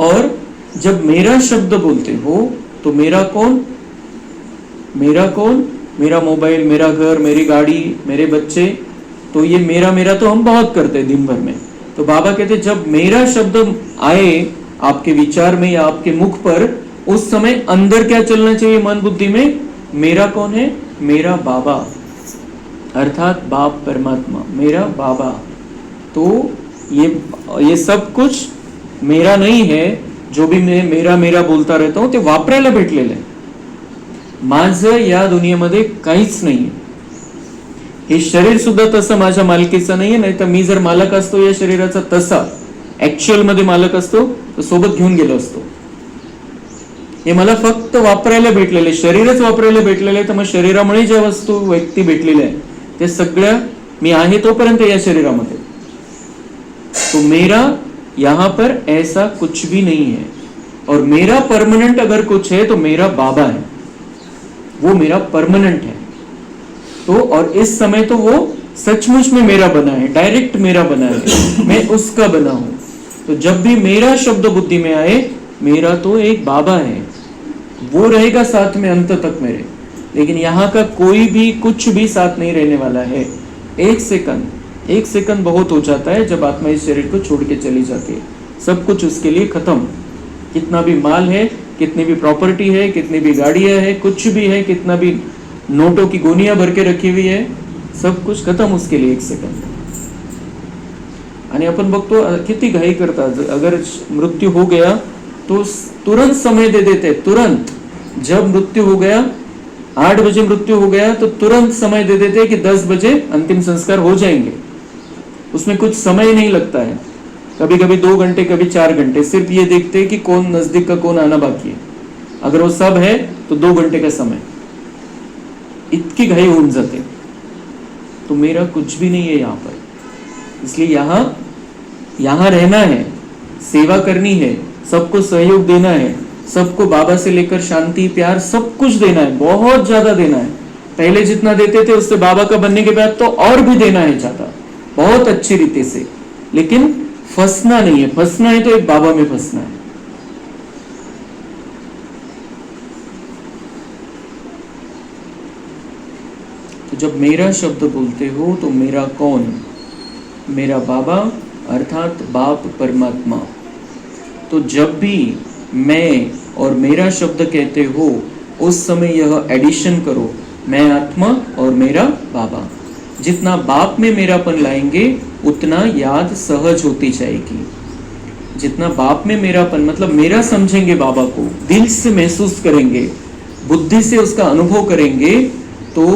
और जब मेरा शब्द बोलते हो तो मेरा कौन? मेरा कौन? मेरा मोबाइल, मेरा घर, मेरी गाड़ी, मेरे बच्चे। तो ये मेरा मेरा तो हम बहुत करते हैं दिन भर में। तो बाबा कहते जब मेरा शब्द आए आपके विचार में या आपके मुख पर, उस समय अंदर क्या चलना चाहिए मन बुद्धि में? मेरा कौन है? मेरा बाबा, अर्थात बाप परमात्मा, मेरा बाबा। तो ये सब कुछ मेरा नहीं है। जो भी मैं मेरा मेरा बोलता रहता हूं ते वापरायला भेटलेलं आहे। माझं या दुनियेमध्ये काहीच नाहीये। हे शरीर सुद्धा तसं माझ्या मालकीचं नाहीये, नाही तर मी जर मालक असतो या शरीराचा, तसा ऍक्च्युअल मध्ये मालक असतो तर सोबत घेऊन गेलो असतो। हे मला फक्त वापरायला भेटलेले, शरीरच वापरायला भेटलेले, तर मग शरीरामुळे ज्या वस्तू व्यक्ती भेटलेल्या आहेत ते सगळ्या मी आहे तोपर्यंत या शरीरामध्ये। तो मेरा यहाँ पर ऐसा कुछ भी नहीं है। और मेरा परमानेंट अगर कुछ है तो मेरा बाबा है, वो मेरा परमानेंट है। तो और इस समय तो वो सचमुच में मेरा बना है, डायरेक्ट मेरा बना है, मैं उसका बना हूं। तो जब भी मेरा शब्द बुद्धि में आए, मेरा तो एक बाबा है, वो रहेगा साथ में अंत तक मेरे। लेकिन यहाँ का कोई भी कुछ भी साथ नहीं रहने वाला है। एक सेकंड बहुत हो जाता है जब आत्मा इस शरीर को छोड़ के चली जाती है, सब कुछ उसके लिए खत्म। कितना भी माल है, कितनी भी प्रॉपर्टी है, कितनी भी गाड़ियां है, कुछ भी है, कितना भी नोटों की गोनियां भर के रखी हुई है, सब कुछ खत्म उसके लिए एक सेकंड। आणि आपण बघतो किती घाई करतात, अगर मृत्यू हो गया तो तुरंत समय दे देते, तुरंत। जब मृत्यु हो गया, 8 बजे मृत्यु हो गया तो तुरंत समय दे देते कि 10 बजे अंतिम संस्कार हो जाएंगे। उसमें कुछ समय नहीं लगता है, कभी कभी 2 घंटे, कभी 4 घंटे, सिर्फ ये देखते हैं कि कौन नजदीक का कौन आना बाकी है। अगर वो सब है तो 2 घंटे का समय, इतकी घाई होऊन जाते। तो मेरा कुछ भी नहीं है यहाँ पर, इसलिए यहाँ रहना है, सेवा करनी है, सबको सहयोग देना है, सबको बाबा से लेकर शांति, प्यार, सब कुछ देना है, बहुत ज्यादा देना है। पहले जितना देते थे उससे बाबा का बनने के बाद तो और भी देना है ज्यादा, बहुत अच्छी रीति से। लेकिन फंसना नहीं है, फंसना है तो एक बाबा में फंसना है। तो जब मेरा शब्द बोलते हो तो मेरा कौन? मेरा बाबा अर्थात बाप परमात्मा। तो जब भी मैं और मेरा शब्द कहते हो उस समय यह एडिशन करो, मैं आत्मा और मेरा बाबा। जितना बाप में मेरापन लाएंगे उतना याद सहज होती जाएगी। जितना बाप में मेरापन मतलब मेरा समझेंगे, बाबा को दिल से महसूस करेंगे, बुद्धि से उसका अनुभव करेंगे, तो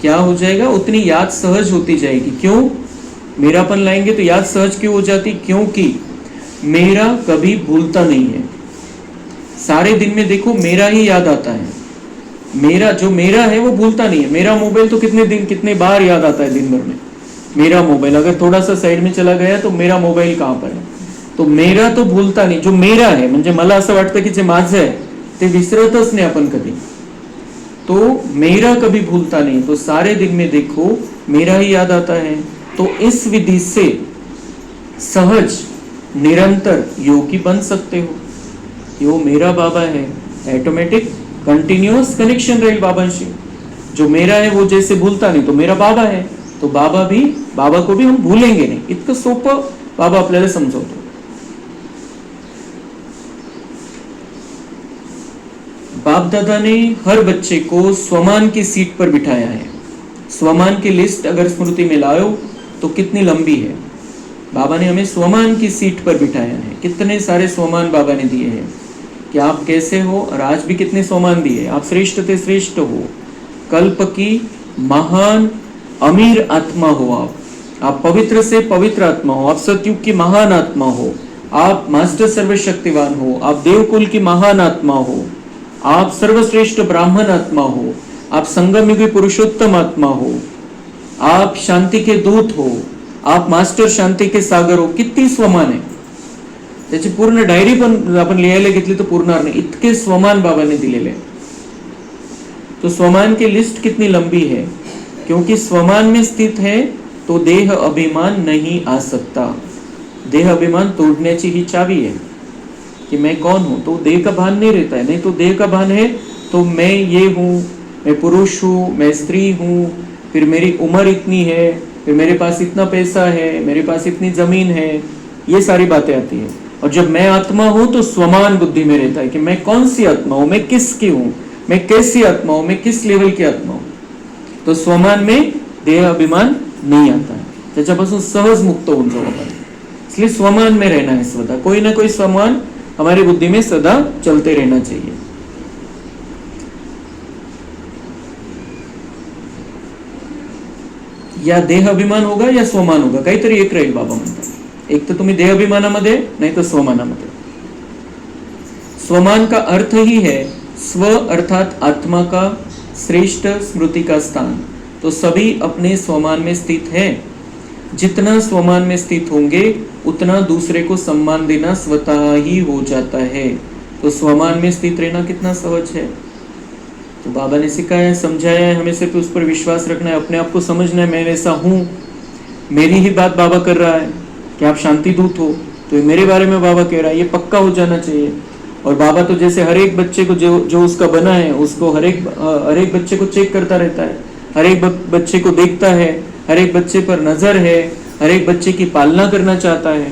क्या हो जाएगा, उतनी याद सहज होती जाएगी। क्यों? मेरापन लाएंगे तो याद सहज क्यों हो जाती? क्योंकि मेरा कभी भूलता नहीं है। सारे दिन में देखो मेरा ही याद आता है, मेरा जो मेरा है वो भूलता नहीं है। मेरा मोबाइल तो कितने बार याद आता है दिन भर में। मेरा मोबाइल अगर थोड़ा सा साइड में चला गया तो मेरा मोबाइल कहाँ पर है? तो मेरा तो भूलता नाही, जो मेरा आहे म्हणजे मला असं वाटतं की जे माझं आहे ते विसरतच नाही आपण कधी। तो मेरा कभी भूलता नहीं, तो सारे दिन में देखो मेरा ही याद आता है। तो इस विधि से सहज निरंतर योगी बन सकते हो। यो मेरा बाबा है, ऑटोमेटिक कंटिन्यूअस कनेक्शन रहेल बाबांशी। जो मेरा है वो जैसे भूलता नहीं, तो मेरा बाबा है, तो बाबा को भी हम भूलेंगे नहीं। इतकं सोपं बाबा आपल्याला समजवतो। बाप दादा ने हर बच्चे को स्वमान की सीट पर बिठाया है। स्वमान की लिस्ट अगर स्मृति में लाओ तो कितनी लंबी है। बाबा ने हमें स्वमान की सीट पर बिठाया है। कितने सारे स्वमान बाबा ने दिए हैं कि आप कैसे हो, और आज भी कितने स्वमान दिए। आप श्रेष्ठ थे, श्रेष्ठ हो, कल्प की महान अमीर आत्मा हो, आप पवित्र से पवित्र आत्मा हो, आप सतयुग की महान आत्मा हो, आप मास्टर सर्वशक्तिवान हो, आप देवकुल की महान आत्मा हो, आप सर्वश्रेष्ठ ब्राह्मण आत्मा हो, आप संगमयुगी पुरुषोत्तम आत्मा हो, आप शांति के दूत हो, आप मास्टर शांति के सागर हो। किती स्वमान आहे, त्याची पूर्ण डायरी पण आपण लिहायला घेतली तर पुरणार नाही, इतके स्वमान बाबांनी दिलेले। तो स्वमान की लिस्ट कितनी लंबी है, क्योंकि स्वमान में स्थित है तो देह अभिमान नहीं आ सकता। देह अभिमान तोड़ण्याची ही चावी है कि मैं कौन हूं, तो देह का भान नहीं रहता है। नहीं तो देह का भान है तो मैं ये हूं, मैं पुरुष हूं, मैं स्त्री हूं, फिर मेरी उम्र इतनी है, फिर मेरे पास इतना पैसा है, मेरे पास इतनी जमीन है, ये सारी बातें आती है। और जब मैं आत्मा हूं तो स्वमान बुद्धि में रहता है कि मैं कौन सी आत्मा हूं, मैं किसकी हूं, मैं कैसी आत्मा हूं, मैं किस लेवल की आत्मा हूं। तो स्वमान में देह अभिमान नहीं आता है, त्याच्यापासून सहज मुक्त होऊन जाऊ आपण। इसलिए स्वमान में रहना है सदा, कोई ना कोई स्वमान हमारी बुद्धि में सदा चलते रहना चाहिए। या देह अभिमान होगा या स्वमान होगा, काहीतरी एक राहील बाबा म्हणतात। एक तर तुम्ही देह अभिमानामध्ये, नाही तर स्वमानामध्ये। स्वमान का अर्थ ही है स्व अर्थात आत्मा का श्रेष्ठ स्मृति का स्थान। तो सभी अपने स्वमान में स्थित है। जितना स्वमान में स्थित होंगे उतना दूसरे को सम्मान देना स्वतः ही हो जाता है। तो स्वमान में स्थित रहना कितना सहज है। तो बाबा ने सिखाया है, समझाया है, हमें सिर्फ उस पर विश्वास रखना है, अपने आप को समझना है मैं वैसा हूँ, मेरी ही बात बाबा कर रहा है कि आप शांति दूत हो, तो ये मेरे बारे में बाबा कह रहा है, ये पक्का हो जाना चाहिए। और बाबा तो जैसे हर एक बच्चे को जो उसका बना है उसको हर एक बच्चे को चेक करता रहता है, हर एक बच्चे को देखता है, हर एक बच्चे पर नजर है, हर एक बच्चे की पालना करना चाहता है।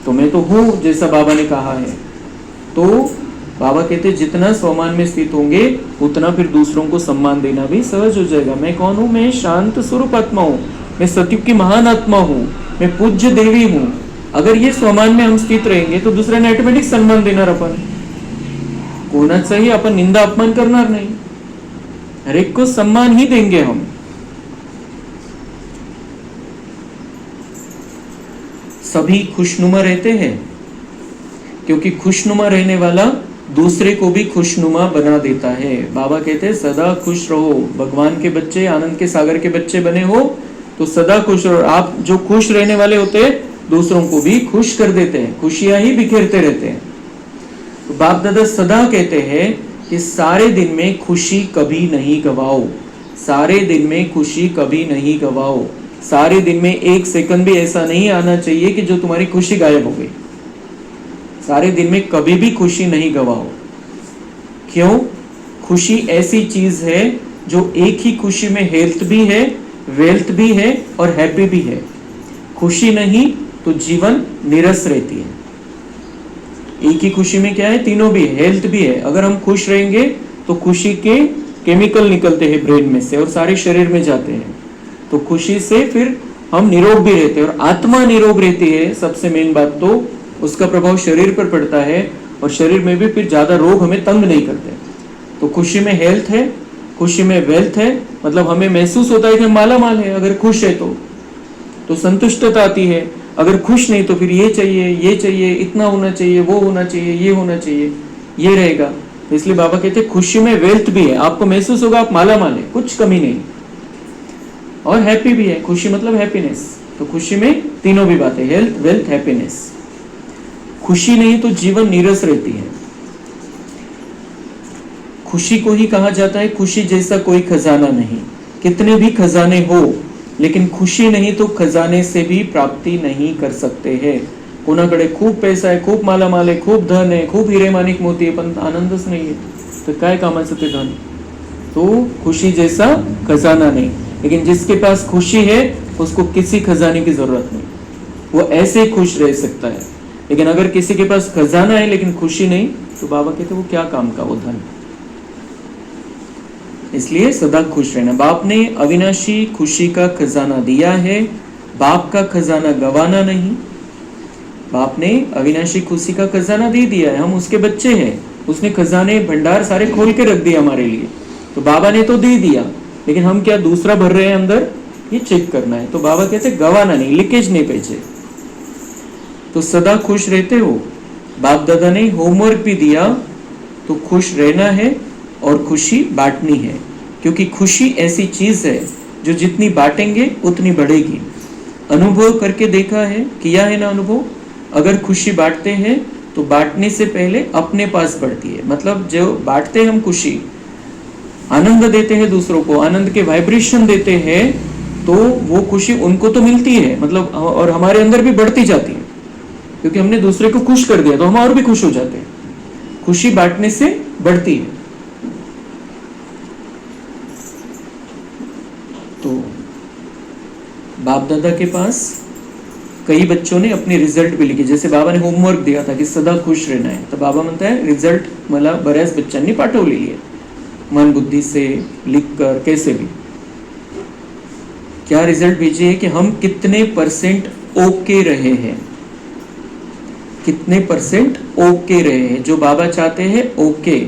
तो मैं तो हूँ जैसा बाबा ने कहा है। तो बाबा कहते जितना स्वमान में स्थित होंगे उतना फिर दूसरों को सम्मान देना भी सहज हो जाएगा। मैं कौन हूँ? मैं शांत स्वरूप आत्मा हूँ, मैं सतयुग की महान आत्मा हूँ, मैं पूज्य देवी हूँ। अगर ये स्वमान में हम स्थित रहेंगे तो दूसरे ने ऑटोमेटिक सम्मान देणार अपन, कोणाचाही आपण निंदा अपमान करणार नहीं, हर एक को सम्मान ही देंगे हम। सभी खुशनुमा रहते हैं क्योंकि खुशनुमा रहने वाला दूसरे को भी खुशनुमा बना देता है। बाबा कहते हैं सदा खुश रहो, भगवान के बच्चे, आनंद के सागर के बच्चे बने हो तो सदा खुश रहो। आप जो खुश रहने वाले होते हैं दूसरों को भी खुश कर देते हैं, खुशियां ही बिखेरते रहते हैं। तो बाप दादा सदा कहते हैं कि सारे दिन में खुशी कभी नहीं गवाओ, सारे दिन में खुशी कभी नहीं गवाओ। सारे दिन में एक सेकंड भी ऐसा नहीं आना चाहिए कि जो तुम्हारी खुशी गायब हो गई। सारे दिन में कभी भी खुशी नहीं गवाओ। क्यों? खुशी ऐसी चीज है जो एक ही खुशी में हेल्थ भी है, वेल्थ भी है और हैप्पी भी है। खुशी नहीं तो जीवन नीरस रहती है। एक ही खुशी में क्या है? तीनों भी है, हेल्थ भी है। अगर हम खुश रहेंगे तो खुशी के केमिकल निकलते हैं ब्रेन में से और सारे शरीर में जाते हैं, तो खुशी से फिर हम निरोग भी रहते हैं। और आत्मा निरोग रहती है, सबसे मेन बात तो उसका प्रभाव शरीर पर पड़ता है और शरीर में भी फिर ज्यादा रोग हमें तंग नहीं करते। तो खुशी में हेल्थ है, खुशी में वेल्थ है, मतलब हमें महसूस होता है कि हम माला माल है। अगर खुश है तो संतुष्टता आती है, अगर खुश नहीं तो फिर ये चाहिए, इतना होना चाहिए, वो होना चाहिए, ये होना चाहिए, ये रहेगा। तो इसलिए बाबा कहते हैं खुशी में वेल्थ भी है, आपको महसूस होगा आप माला माल है, कुछ कमी नहीं, और हैप्पी भी है। खुशी मतलब हैप्पीनेस, तो खुशी में तीनों भी बातें, हेल्थ, वेल्थ, हैप्पीनेस। खुशी नहीं तो जीवन नीरस रहती है। खुशी को ही कहा जाता है खुशी जैसा कोई खजाना नहीं। कितने भी खजाने हो लेकिन खुशी नहीं तो खजाने से भी प्राप्ति नहीं कर सकते हैं। कोणाकडे खूप पैसा है, खूप मालामाल है, खूप धन है, खूप हिरे माणिक मोती है, पण आनंदच नाही है, तो काय कामाचं ते धन? तो खुशी जैसा खजाना नहीं। लेकिन जिसके पास खुशी है उसको किसी खजाने की जरूरत नहीं, वो ऐसे ही खुश रह सकता है। लेकिन अगर किसी के पास खजाना है लेकिन खुशी नहीं, तो बाबा कहते वो क्या काम का वो धन। इसलिए सदा खुश रहना। बाप ने अविनाशी खुशी का खजाना दिया है, बाप का खजाना गवाना नहीं। बाप ने अविनाशी खुशी का खजाना दे दिया है, हम उसके बच्चे हैं, उसने खजाने भंडार सारे खोल के रख दिए हमारे लिए। तो बाबा ने तो दे दिया, लेकिन हम क्या दूसरा भर रहे हैं अंदर, ये चेक करना है। तो बाबा कहते गवाना नहीं, लीकेज नहीं भेजे। तो सदा खुश रहते हो। बाप दादा ने होमवर्क भी दिया, तो खुश रहना है और खुशी बांटनी है, क्योंकि खुशी ऐसी चीज है जो जितनी बांटेंगे उतनी बढ़ेगी। अनुभव करके देखा है, किया है ना अनुभव। अगर खुशी बांटते हैं तो बांटने से पहले अपने पास बढ़ती है। मतलब जो बांटते हैं हम खुशी, आनंद देते हैं दूसरों को, आनंद के वाइब्रेशन देते हैं, तो वो खुशी उनको तो मिलती है, मतलब और हमारे अंदर भी बढ़ती जाती है, क्योंकि हमने दूसरे को खुश कर दिया तो हम और भी खुश हो जाते हैं। खुशी बांटने से बढ़ती है। तो बाप दादा के पास कई बच्चों ने अपने रिजल्ट भी लिखे। जैसे बाबा ने होमवर्क दिया था कि सदा खुश रहना है, तो बाबा म्हणता है रिजल्ट मला बऱ्याच बच्चांनी पाठवलेली आहे, मन बुद्धि से लिखकर, कैसे भी। क्या रिजल्ट भेजे है कि हम कितने परसेंट ओके रहे हैं, कितने परसेंट ओके रहे हैं। जो बाबा चाहते हैं ओके,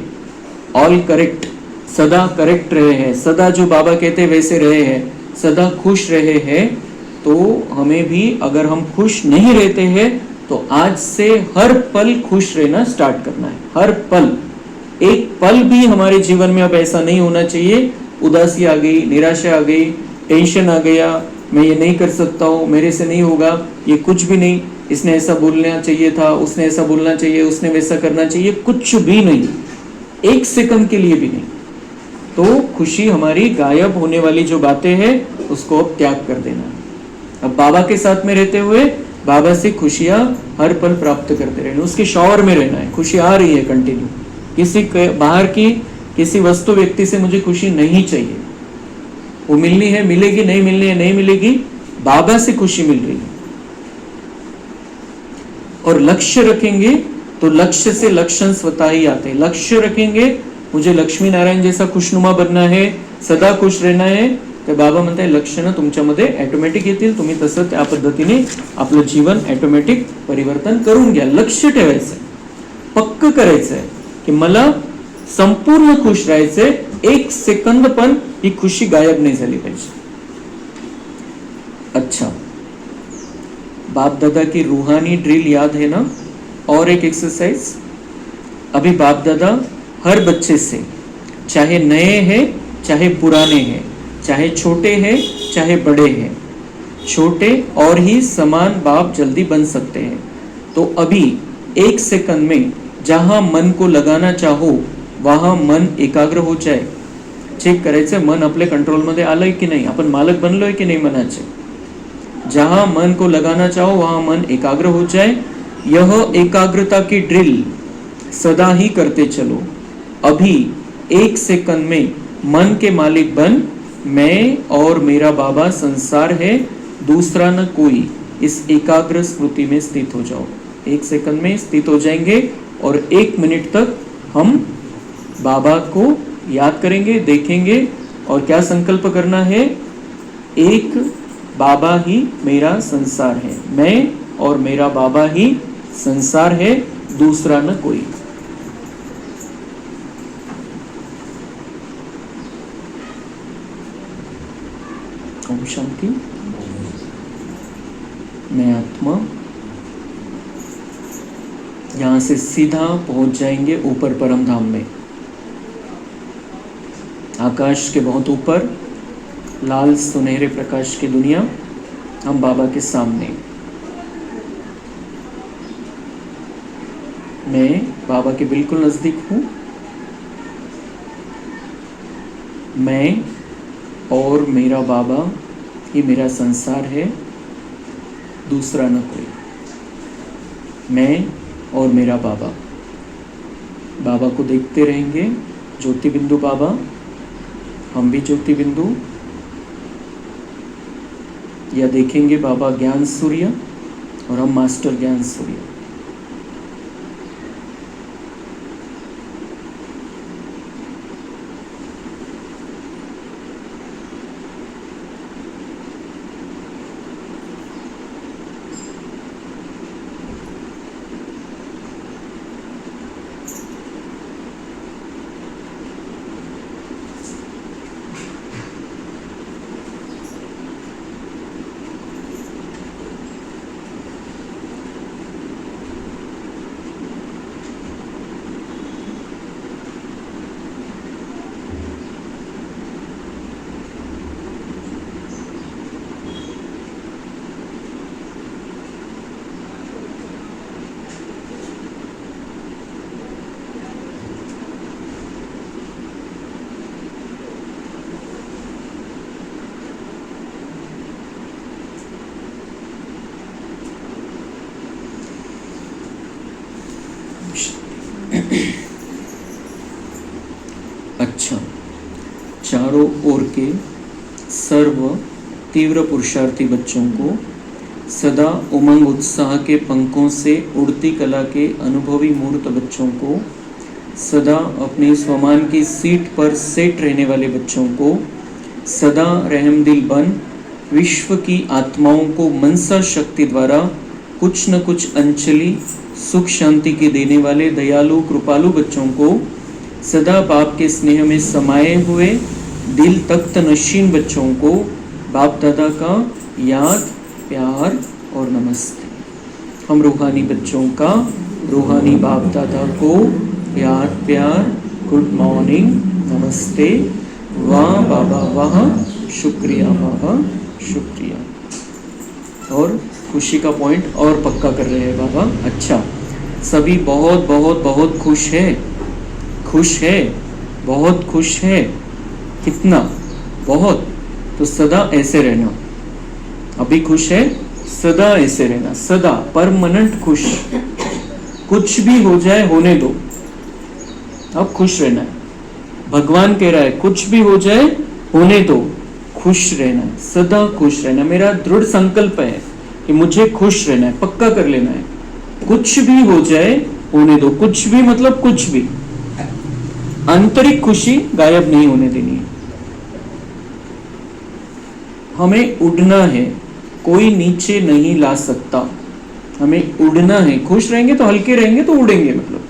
ऑल करेक्ट, सदा करेक्ट रहे हैं, सदा जो बाबा कहते हैं वैसे रहे हैं, सदा खुश रहे हैं। तो हमें भी, अगर हम खुश नहीं रहते हैं तो आज से हर पल खुश रहना स्टार्ट करना है। हर पल, एक पल भी हमारे जीवन में अब ऐसा नहीं होना चाहिए उदासी आ गई, निराशा आ गई, टेंशन आ गया, मैं ये नहीं कर सकता हूँ, मेरे से नहीं होगा, ये कुछ भी नहीं, इसने ऐसा बोलना चाहिए था, उसने ऐसा बोलना चाहिए, उसने वैसा करना चाहिए, कुछ भी नहीं, एक सेकंड के लिए भी नहीं। तो खुशी हमारी गायब होने वाली जो बातें हैं उसको अब त्याग कर देना है। अब बाबा के साथ में रहते हुए बाबा से खुशियां हर पल प्राप्त करते रहना, उसके शॉवर में रहना है। खुशी आ रही है कंटिन्यू, किसी बाहर की किसी वस्तु व्यक्ति से मुझे खुशी नहीं चाहिए, वो मिलनी है मिलेगी, नहीं मिलनी है नहीं मिलेगी, बाबा से खुशी मिल रही है। और लक्ष्य रखेंगे तो लक्ष्य से लक्षण स्वतः ही आते हैं। लक्ष्य रखेंगे, मुझे लक्ष्मी नारायण जैसा खुशनुमा बनना है, सदा खुश रहना है, तर बाबा म्हणताय लक्षणं तुमच्यामध्ये ऑटोमॅटिक येतील, तुम्ही तसं त्या पद्धतीने आपलं जीवन ऑटोमॅटिक परिवर्तन करून घ्या। लक्ष्य ठेवायचं, पक्क करायचंय की मला संपूर्ण खुश राहायचंय, एक सेकंद पण ही खुशी गायब नहीं झाली पाहिजे। अच्छा, बाप दादा की रूहानी ड्रिल याद है ना? और एक एक्सरसाइज, अभी बाप दादा हर बच्चे से, चाहे नए हैं चाहे पुराने हैं, चाहे छोटे हैं चाहे बड़े हैं, छोटे और ही समान बाप जल्दी बन सकते हैं। तो अभी एक सेकंड में जहां मन को लगाना चाहो वहां मन एकाग्र हो जाए। चेक करायचं मन आपल्या कंट्रोलमध्ये आलंय की नाही, आपण मालक बनलोय की नाही मनाचे। जहां मन को लगाना चाहो वहां मन एकाग्र हो जाए। यह एकाग्रता की ड्रिल सदा ही करते चलो। अभी एक सेकंड में मन के मालिक बन, मैं और मेरा बाबा संसार है, दूसरा न कोई, इस एकाग्र स्मृति में स्थित हो जाओ। एक सेकंड में स्थित हो जाएंगे और एक मिनट तक हम बाबा को याद करेंगे, देखेंगे और क्या संकल्प करना है? एक बाबा ही मेरा संसार है, मैं और मेरा बाबा ही संसार है, दूसरा न कोई। ओम शांति। मैं आत्मा यहां से सीधा पहुंच जाएंगे ऊपर परम धाम में। आकाश के बहुत ऊपर लाल सुनहरे प्रकाश की दुनिया, हम बाबा के सामने। मैं बाबा के बिल्कुल नजदीक हूँ। मैं और मेरा बाबा ही मेरा संसार है, दूसरा न कोई। मैं और मेरा बाबा, बाबा को देखते रहेंगे, ज्योति बिंदु बाबा, हम भी ज्योति बिंदु, या देखेंगे बाबा ज्ञान सूर्य और हम मास्टर ज्ञान सूर्य। अच्छा, चारों ओर के सर्व तीव्र पुरुषार्थी बच्चों को सदा उमंग उत्साह के पंखों से उड़ती कला के अनुभवी मूर्त बच्चों को, सदा अपने स्वमान की सीट पर सेट रहने वाले बच्चों को, सदा रहमदिल बन विश्व की आत्माओं को मनसा शक्ति द्वारा कुछ न कुछ अंचली सुख शांति के देने वाले दयालु कृपालु बच्चों को, सदा बाप के स्नेह में समाये हुए दिल तख्त नशीन बच्चों को बाप दादा का याद, प्यार और नमस्ते। हम रूहानी बच्चों का रूहानी बाप दादा को याद, प्यार, गुड मॉर्निंग, नमस्ते, वाह बाबा वाह, शुक्रिया बाबा, शुक्रिया। और खुशी का पॉइंट और पक्का कर रहे हैं बाबा। अच्छा, सभी बहुत बहुत बहुत खुश है, खुश है, बहुत खुश है। कितना? बहुत। तो सदा ऐसे रहना। अभी खुश है, सदा ऐसे रहना, सदा परमानेंट खुश। कुछ भी हो जाए होने दो, अब खुश रहना है। भगवान कह रहा है कुछ भी हो जाए होने दो, खुश रहना है, सदा खुश रहना। मेरा दृढ़ संकल्प है कि मुझे खुश रहना है, पक्का कर लेना है। कुछ भी हो जाए होने दो, कुछ भी मतलब कुछ भी। आंतरिक खुशी गायब नहीं होने देनी है। हमें उड़ना है, कोई नीचे नहीं ला सकता। हमें उड़ना है, खुश रहेंगे तो हल्के रहेंगे तो उड़ेंगे मतलब।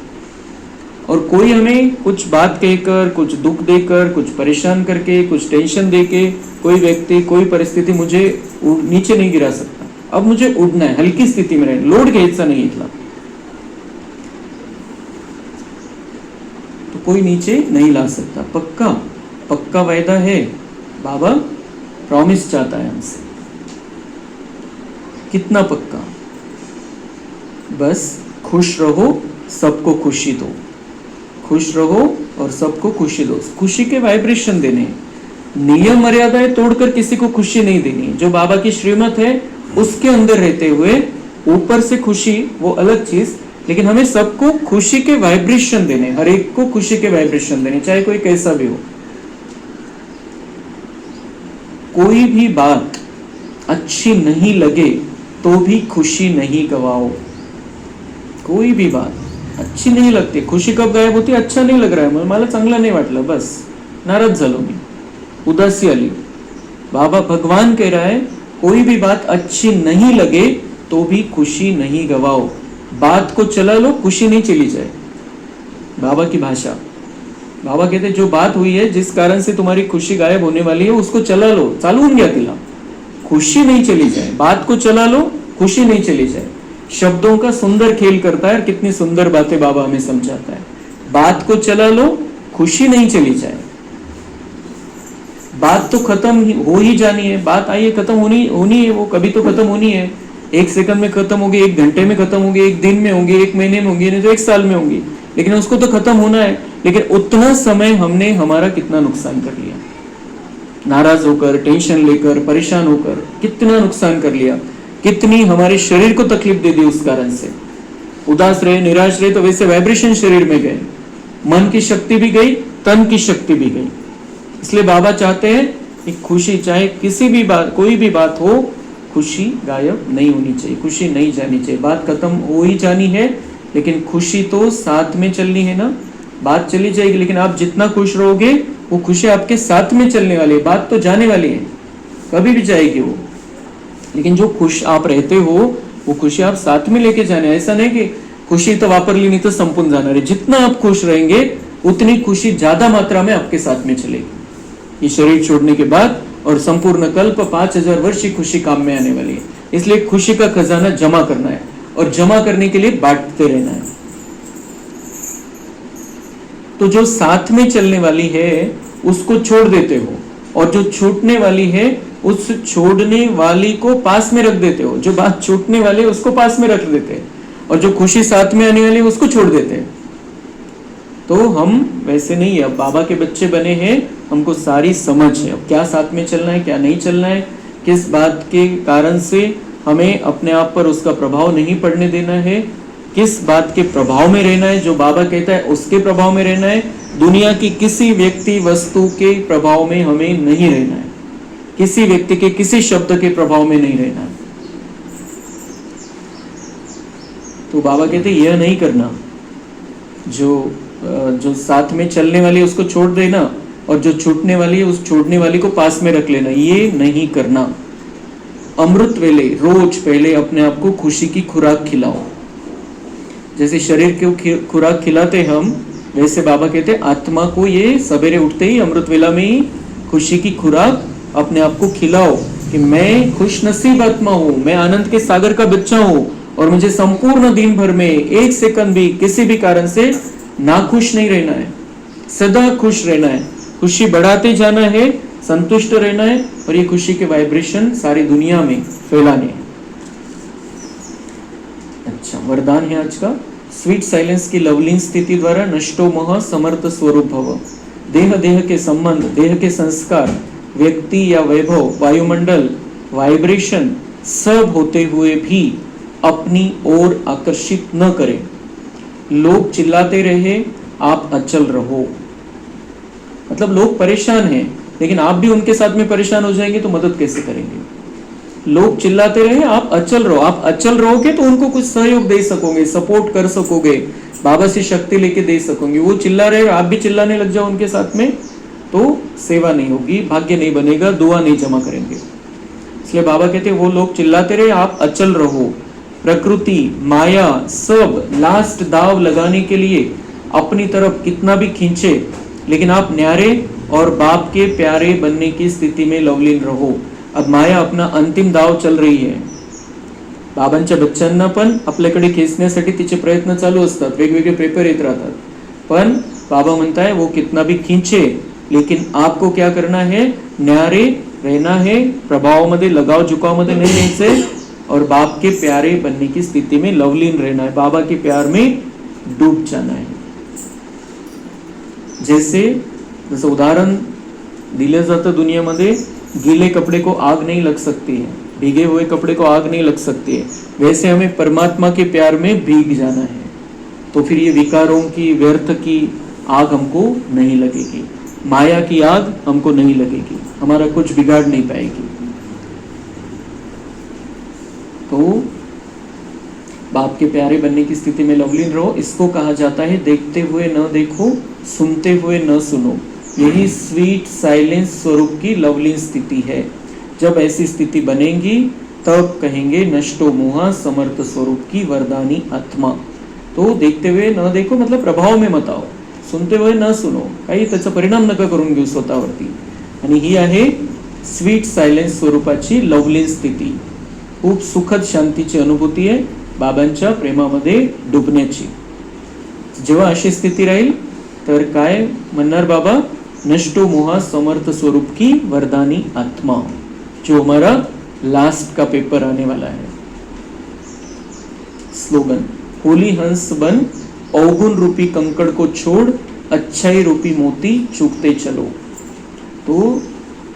और कोई हमें कुछ बात कहकर, कुछ दुख देकर, कुछ परेशान करके, कुछ टेंशन देके, कोई व्यक्ति, कोई परिस्थिति मुझे नीचे नहीं गिरा सकता। अब मुझे उड़ना है, हल्की स्थिति में रहना, लोड घ्यायचा नहीं इथला। तो कोई नीचे नहीं ला सकता। पक्का पक्का वायदा है। बाबा प्रॉमिस चाहता है हमसे। कितना पक्का? बस खुश रहो, सबको खुशी दो। खुश रहो और सबको खुशी दो। खुशी के वाइब्रेशन देने, नियम मर्यादाएं तोड़कर किसी को खुशी नहीं देनी। जो बाबा की श्रीमत है उसके अंदर रहते हुए ऊपर से खुशी वो अलग चीज, लेकिन हमें सबको खुशी के वाइब्रेशन देने, हर एक को खुशी के वाइब्रेशन देने, चाहे कोई कैसा भी हो। कोई भी बात अच्छी नहीं लगे तो भी खुशी नहीं गवाओ। कोई भी बात अच्छी नहीं लगती, खुशी कब गायब होती? अच्छा नहीं लग रहा है, मला चांगलं नाही वाटलं, बस नाराज झालो मी, उदासी आली। बाबा भगवान कह रहा है कोई भी बात अच्छी नहीं लगे तो भी खुशी नहीं गवाओ। बात को चला लो, खुशी नहीं चली जाए। बाबा की भाषा, बाबा कहते जो बात हुई है, जिस कारण से तुम्हारी खुशी गायब होने वाली है, उसको चला लो, चालू होऊन घ्या तिला, खुशी नहीं चली जाए। बात को चला लो, खुशी नहीं चली जाए। शब्दों का सुंदर खेल करता है, कितनी सुंदर बातें बाबा हमें समझाता है। बात को चला लो, खुशी नहीं चली जाए। बात तो खत्म हो ही जानी है, बात आई है, खत्म होनी है, वो कभी तो खत्म होनी है। 1 सेकंड में खत्म होगी, 1 घंटे में खत्म होगी, 1 दिन में होंगी, 1 महीने में होंगी, नहीं तो 1 साल में होंगी, लेकिन उसको तो खत्म होना है। लेकिन उतना समय हमने हमारा कितना नुकसान कर लिया, नाराज होकर, टेंशन लेकर, परेशान होकर कितना नुकसान कर लिया, कितनी हमारे शरीर को तकलीफ दे दी उस कारण से। उदास रहे, निराश रहे तो वैसे वाइब्रेशन शरीर में गए, मन की शक्ति भी गई, तन की शक्ति भी गई। इसलिए बाबा चाहते हैं कि खुशी, चाहे किसी भी बात, कोई भी बात हो, खुशी गायब नहीं होनी चाहिए, खुशी नहीं जानी चाहिए। बात खत्म हो ही जानी है, लेकिन खुशी तो साथ में चलनी है ना। बात चली जाएगी, लेकिन आप जितना खुश रहोगे वो खुशी आपके साथ में चलने वाली है। बात तो जाने वाली है, कभी भी जाएगी वो, लेकिन जो खुश आप रहते हो वो खुशी आप साथ में लेके जाने। ऐसा नहीं कि खुशी तो वापरली नहीं तो संपूर्ण जाना है। जितना आप खुश रहेंगे उतनी खुशी ज्यादा मात्रा में आपके साथ में चलेगी ये शरीर छोड़ने के बाद, और संपूर्ण कल्प 5000 वर्ष की खुशी काम में आने वाली है। इसलिए खुशी का खजाना जमा करना है, और जमा करने के लिए बांटते रहना है। तो जो साथ में चलने वाली है उसको छोड़ देते हो, और जो छूटने वाली है उस छोड़ने वाली को पास में रख देते हो। जो बात छूटने वाली है उसको पास में रख देते हैं, और जो खुशी साथ में आने वाली है उसको छोड़ देते हैं। तो हम वैसे नहीं है, अब बाबा के बच्चे बने हैं, हमको सारी समझ है अब क्या साथ में चलना है, क्या नहीं चलना है, किस बात के कारण से हमें अपने आप पर उसका प्रभाव नहीं पड़ने देना है, किस बात के प्रभाव में रहना है, जो बाबा कहता है उसके प्रभाव में रहना है। दुनिया की किसी व्यक्ति वस्तु के प्रभाव में हमें नहीं रहना है, किसी व्यक्ति के किसी शब्द के प्रभाव में नहीं रहना है। तो बाबा कहते यह नहीं करना, जो साथ में चलने वाली है उसको छोड़ देना, और जो छूटने वाली है उस छोड़ने वाली को पास में रख लेना, ये नहीं करना। अमृत वेले रोज पहले अपने आप को खुशी की खुराक खिलाओ। जैसे शरीर को खुराक खिलाते हम, वैसे बाबा कहते आत्मा को ये सवेरे उठते ही अमृत वेला में ही खुशी की खुराक अपने आप को खिलाओ कि मैं खुश नसीब आत्मा हूँ, मैं आनंद के सागर का बच्चा हूँ, और मुझे संपूर्ण दिन भर में 1 सेकंड भी किसी भी कारण से नाखुश नहीं रहना है, सदा खुश रहना है। खुशी बढ़ाते जाना है, संतुष्ट रहना है और ये खुशी के वाइब्रेशन सारी दुनिया में फैलाने हैं। अच्छा, वरदान है आज का, स्वीट साइलेंस की लवलीन स्थिति द्वारा नष्टो मोह समर्थ स्वरूप भव। देह देह के संबंध, देह के संस्कार, व्यक्ति या वैभव, वायुमंडल, वाइब्रेशन सब होते हुए भी अपनी ओर आकर्षित न करें। लोग चिल्लाते रहे, आप अचल रहो। मतलब लोग परेशान हैं, लेकिन आप भी उनके साथ में परेशान हो जाएंगे तो मदद कैसे करेंगे? लोग चिल्लाते रहे, आप अचल रहो। आप अचल रहोगे तो उनको कुछ सहयोग दे सकोगे, सपोर्ट कर सकोगे, बाबा से शक्ति लेके दे सकोगे। वो चिल्ला रहे, आप भी चिल्लाने लग जाओ उनके साथ में, तो सेवा नहीं होगी, भाग्य नहीं बनेगा, दुआ नहीं जमा करेंगे। इसलिए बाबा कहते हैं वो लोग चिल्लाते रहे, आप अचल रहो। प्रकृति, माया सब लास्ट दाव लगाने के लिए अपनी तरफ कितना भी खींचे, लेकिन आप न्यारे और बाप के प्यारे बनने की स्थिती में लवलीन रहो। अब माया अपना अंतिम दाव चल रही आहे। बाबांच्या बच्चांना पण आपल्याकडे खेचण्यासाठी तिचे प्रयत्न चालू असतात, वेगवेगळे पेपर येत राहतात, पण बाबा म्हणताय वो कितना भी खींचे, लेकिन आपको क्या करना है, न्यारे रहना है, प्रभाव मध्ये लगाव झुकाव मध्ये नहीं रहने और बाप के प्यारे बनने की स्थिति में लवलीन रहना है, बाबा के प्यार में डूब जाना है। जैसे उदाहरण दिले जातं दुनियामध्ये, गीले कपड़े को आग नहीं लग सकती है, भीगे हुए कपड़े को आग नहीं लग सकती है, वैसे हमें परमात्मा के प्यार में भीग जाना है। तो फिर ये विकारों की, व्यर्थ की आग हमको नहीं लगेगी, माया की आग हमको नहीं लगेगी, हमारा कुछ बिगाड़ नहीं पाएगी। तो बाप के प्यारे बनने की स्थिति में लवलीन रहो। इसको कहा जाता है देखते हुए न देखो, सुनते हुए न सुनो। यही स्वीट साइलेंस स्वरूप की लवलीन स्थिति है। जब ऐसी स्थिति बनेगी तब कहेंगे नष्टो मोह समर्थ स्वरूप की वरदानी आत्मा। तो देखते हुए न देखो मतलब प्रभाव में मत आओ, सुनते हुए न सुनो, काही त्याचा परिणाम नका करून घेऊ स्वतःवरती। आणि ही आहे स्वीट सायलेन्स स्वरूपाची लवलीन स्थिती। खूप सुखद शांतीची अनुभूती आहे बाबांच्या प्रेमामध्ये डुबण्याची। जेव्हा अशी स्थिती राहील तर काय म्हणणार बाबा, नष्टो मोह समर्थ स्वरूप की वरदानी आत्मा, जो हमारा लास्ट का पेपर आने वाला है। स्लोगन, होली हंस बन, अवगुण रूपी कंकड़ को छोड़, अच्छाई रूपी मोती चूकते चलो। तो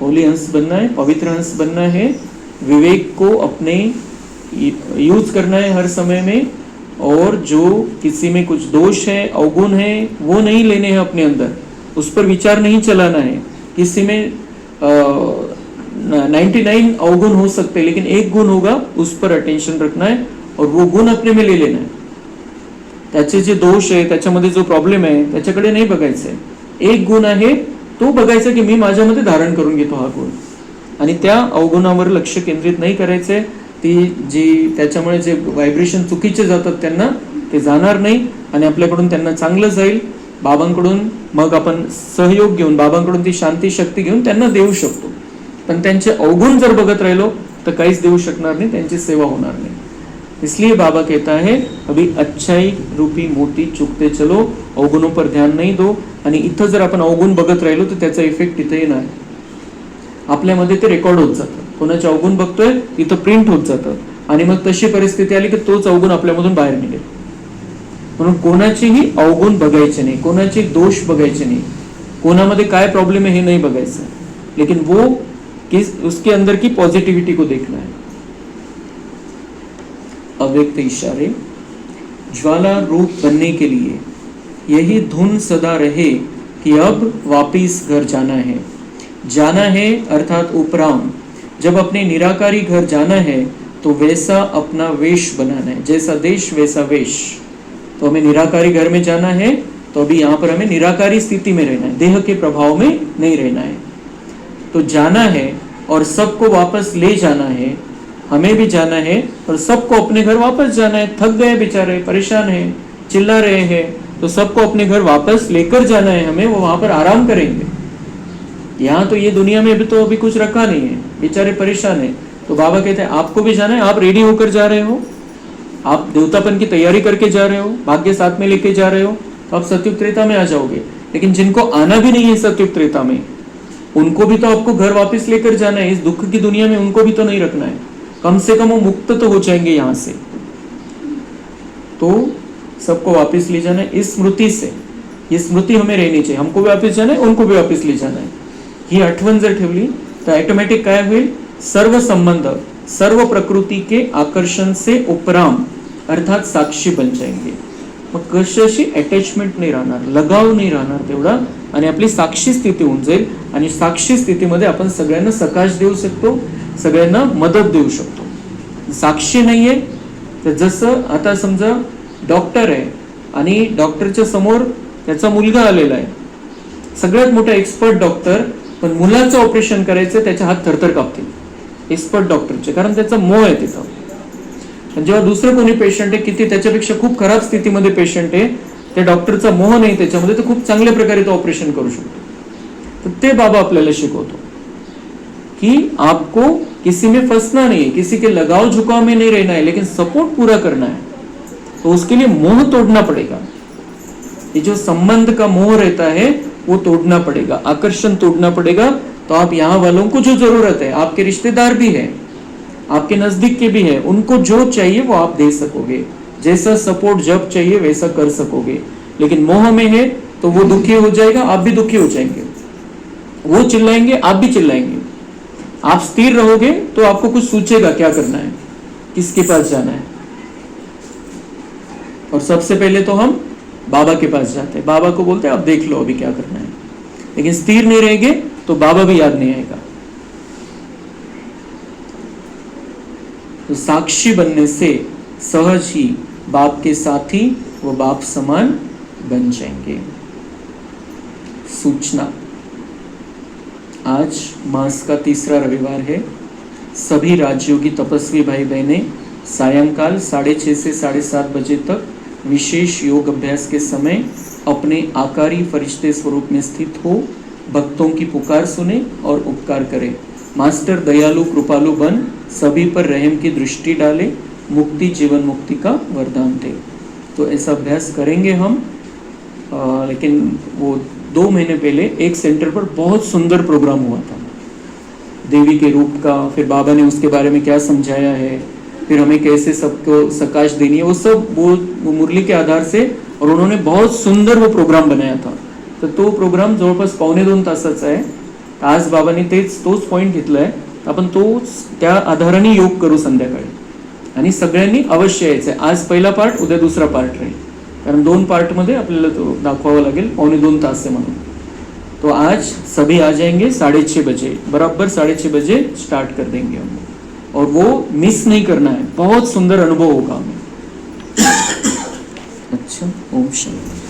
होली हंस बनना है, पवित्र हंस बनना है, विवेक को अपने यूज करना है हर समय में, और जो किसी में कुछ दोष है, अवगुण है, वो नहीं लेने हैं अपने अंदर, उस पर विचार नहीं चलाना है। किसी में 99 अवगुण हो सकते हैं, लेकिन एक गुण होगा, उस पर अटेंशन रखना है और वो गुण अपने में ले लेना है। त्याचे जे दोष आहे, त्याच्यामध्ये जो प्रॉब्लेम आहे, त्याच्याकडे नाही बघायचंय। एक गुण आहे तो बघायचा की मी माझ्यामध्ये धारण करून घेतो हा गुण, आणि त्या अवगुणावर लक्ष केंद्रित नाही करायचंय। ती जी त्याच्यामुळे जे व्हायब्रेशन चुकीचे जातात त्यांना ते जाणार नाही आणि आपल्याकडून त्यांना चांगलं जाईल। बाबांकडून मग आपण सहयोग घेऊन, बाबांकडून ती शांती शक्ती घेऊन त्यांना देऊ शकतो। पण त्यांचे अवगुण जर बघत राहिलो तर काहीच देऊ शकणार नाही, त्यांची सेवा होणार नाही। इसलिए बाबा कहता है अभी अच्छाई रूपी मोती चुकते चलो, अवगुणों पर ध्यान नहीं दो। आणि इथं जर आपण अवगुण बघत राहिलो तर त्याचा इफेक्ट इथे येणार, आपल्यामध्ये ते रेकॉर्ड होत जातं। कोणाचे अवगुण बघतोय इथं प्रिंट होत जातं आणि मग तशी परिस्थिती आली की तोच अवगुण आपल्यामधून बाहेर निघेल। म्हणून कोणाचेही अवगुण बघायचे नाही, कोणाचे दोष बघायचे नाही, कोणामध्ये काय प्रॉब्लेम है हे नहीं बघायचं, लेकिन वो उसके अंदर की पॉजिटिविटी को देखना है। अव्यक्त इशारे, ज्वाला रूप बनने के लिए यही धुन सदा रहे कि अब वापिस घर जाना है। जाना है अर्थात उपराम, जब अपने निराकारी घर जाना है तो वैसा अपना वेश बनाना है, जैसा देश वैसा वेश। तो हमें निराकारी घर में जाना है, तो अभी यहाँ पर हमें निराकारी स्थिति में रहना है, देह के प्रभाव में नहीं रहना है। तो जाना है और सबको वापस ले जाना है, हमें भी जाना है और सबको अपने घर वापस जाना है। थक गए बेचारे, परेशान हैं, चिल्ला रहे हैं, तो सबको अपने घर वापस लेकर जाना है हमें, वो वहां पर आराम करेंगे। यहाँ तो ये दुनिया में भी तो अभी कुछ रखा नहीं है, बेचारे परेशान है। तो बाबा कहते हैं आपको भी जाना है, आप रेडी होकर जा रहे हो, आप देवतापन की तैयारी करके जा रहे हो, भाग्य साथ में लेके जा रहे हो, तो आप सत्युग त्रेता में आ जाओगे। लेकिन जिनको आना भी नहीं है सत्युग त्रेता में, उनको भी तो आपको घर वापस लेकर जाना है, इस दुख की दुनिया में उनको भी तो नहीं रखना है, कम से कम वो मुक्त तो हो जाएंगे यहाँ से। तो सबको वापस ले जाना है इस स्मृती से, ये स्मृती हमें रहनी चाहिए, हमको भी वापस जाना है, उनको भी वापस ले जाना है। ही आठवण जर ठेवली तर ऑटोमॅटिक काय होईल, सर्व संबंध सर्व प्रकृती के आकर्षण से उपराम अर्थात साक्षी बन जाएंगे। मग कशाशी अटॅचमेंट नाही राहणार, लगाव नाही राहणार तेवढा, आणि आपली साक्षी स्थिती होऊन जाईल। आणि साक्षी स्थितीमध्ये आपण सगळ्यांना सकाश देऊ शकतो, सगळ्यांना मदत देऊ शकतो। साक्षी नाहीये तर जसं आता समजा डॉक्टर आहे आणि डॉक्टरच्या समोर त्याचा मुलगा आलेला आहे, सगळ्यात मोठा एक्सपर्ट डॉक्टर, पण मुलाचं ऑपरेशन करायचं त्याचे हात थरथर कापतील एक्सपर्ट डॉक्टरचे, कारण त्याचा मोह आहे तिथं। आणि जेव्हा दुसरं कोणी पेशंट आहे, किती त्याच्यापेक्षा खूप खराब स्थितीमध्ये पेशंट आहे, त्या डॉक्टरचा मोह नाही त्याच्यामध्ये, तर खूप चांगल्या प्रकारे तो ऑपरेशन करू शकतो। तर ते बाबा आपल्याला शिकवतो कि आपको किसी में फंसना नहीं है, किसी के लगाव झुकाव में नहीं रहना है, लेकिन सपोर्ट पूरा करना है। तो उसके लिए मोह तोड़ना पड़ेगा, ये जो संबंध का मोह रहता है वो तोड़ना पड़ेगा, आकर्षण तोड़ना पड़ेगा। तो आप यहाँ वालों को जो जरूरत है, आपके रिश्तेदार भी है, आपके नजदीक के भी है, उनको जो चाहिए वो आप दे सकोगे, जैसा सपोर्ट जब चाहिए वैसा कर सकोगे। लेकिन मोह में है तो वो दुखी हो जाएगा, आप भी दुखी हो जाएंगे, वो चिल्लाएंगे आप भी चिल्लाएंगे। आप स्थिर रहोगे तो आपको कुछ सूझेगा क्या करना है, किसके पास जाना है। और सबसे पहले तो हम बाबा के पास जाते हैं, बाबा को बोलते हैं आप देख लो अभी क्या करना है। लेकिन स्थिर नहीं रहेंगे तो बाबा भी याद नहीं आएगा। तो साक्षी बनने से सहज ही बाप के साथी वो बाप समान बन जाएंगे। सूचना, आज मास का तीसरा रविवार है। सभी राज्यों की तपस्वी भाई बहनें सायंकाल 6:30 से 7:30 बजे तक विशेष योग अभ्यास के समय अपने आकारी फरिश्ते स्वरूप में स्थित हो, भक्तों की पुकार सुने और उपकार करें। मास्टर दयालु कृपालु बन सभी पर रहम की दृष्टि डाले, मुक्ति जीवन मुक्ति का वरदान दे। तो ऐसा अभ्यास करेंगे हम। लेकिन वो 2 महीने पहले एक सेंटर पर बहुत सुंदर प्रोग्राम हुआ था देवी के रूप का, फिर बाबा ने उसके बारे में क्या समझाया है, फिर हमें कैसे सबको सकाश देनी है, वो सब वो मुरली के आधार से, और उन्होंने बहुत सुंदर वो प्रोग्राम बनाया था। तर तो प्रोग्राम जवळपास 1.25 तासाचा आहे। आज बाबांनी तोच पॉइंट घेतलाय, आपण त्या आधाराने योग करू संध्याकाळी, आणि सगळ्यांनी अवश्य यायचंय। आज पहिला पार्ट, उद्या दुसरा पार्ट राहील, कारण 2 पार्टमध्ये आपल्याला तो दाखवावा लागेल, 1.25 तास है म्हणून। तो आज सभी आ जाएंगे 6:30 बजे, बराबर 6:30 बजे स्टार्ट कर देंगे हम, और वो मिस नहीं करना है, बहुत सुंदर अनुभव होगा हमें। अच्छा, ओम शांति।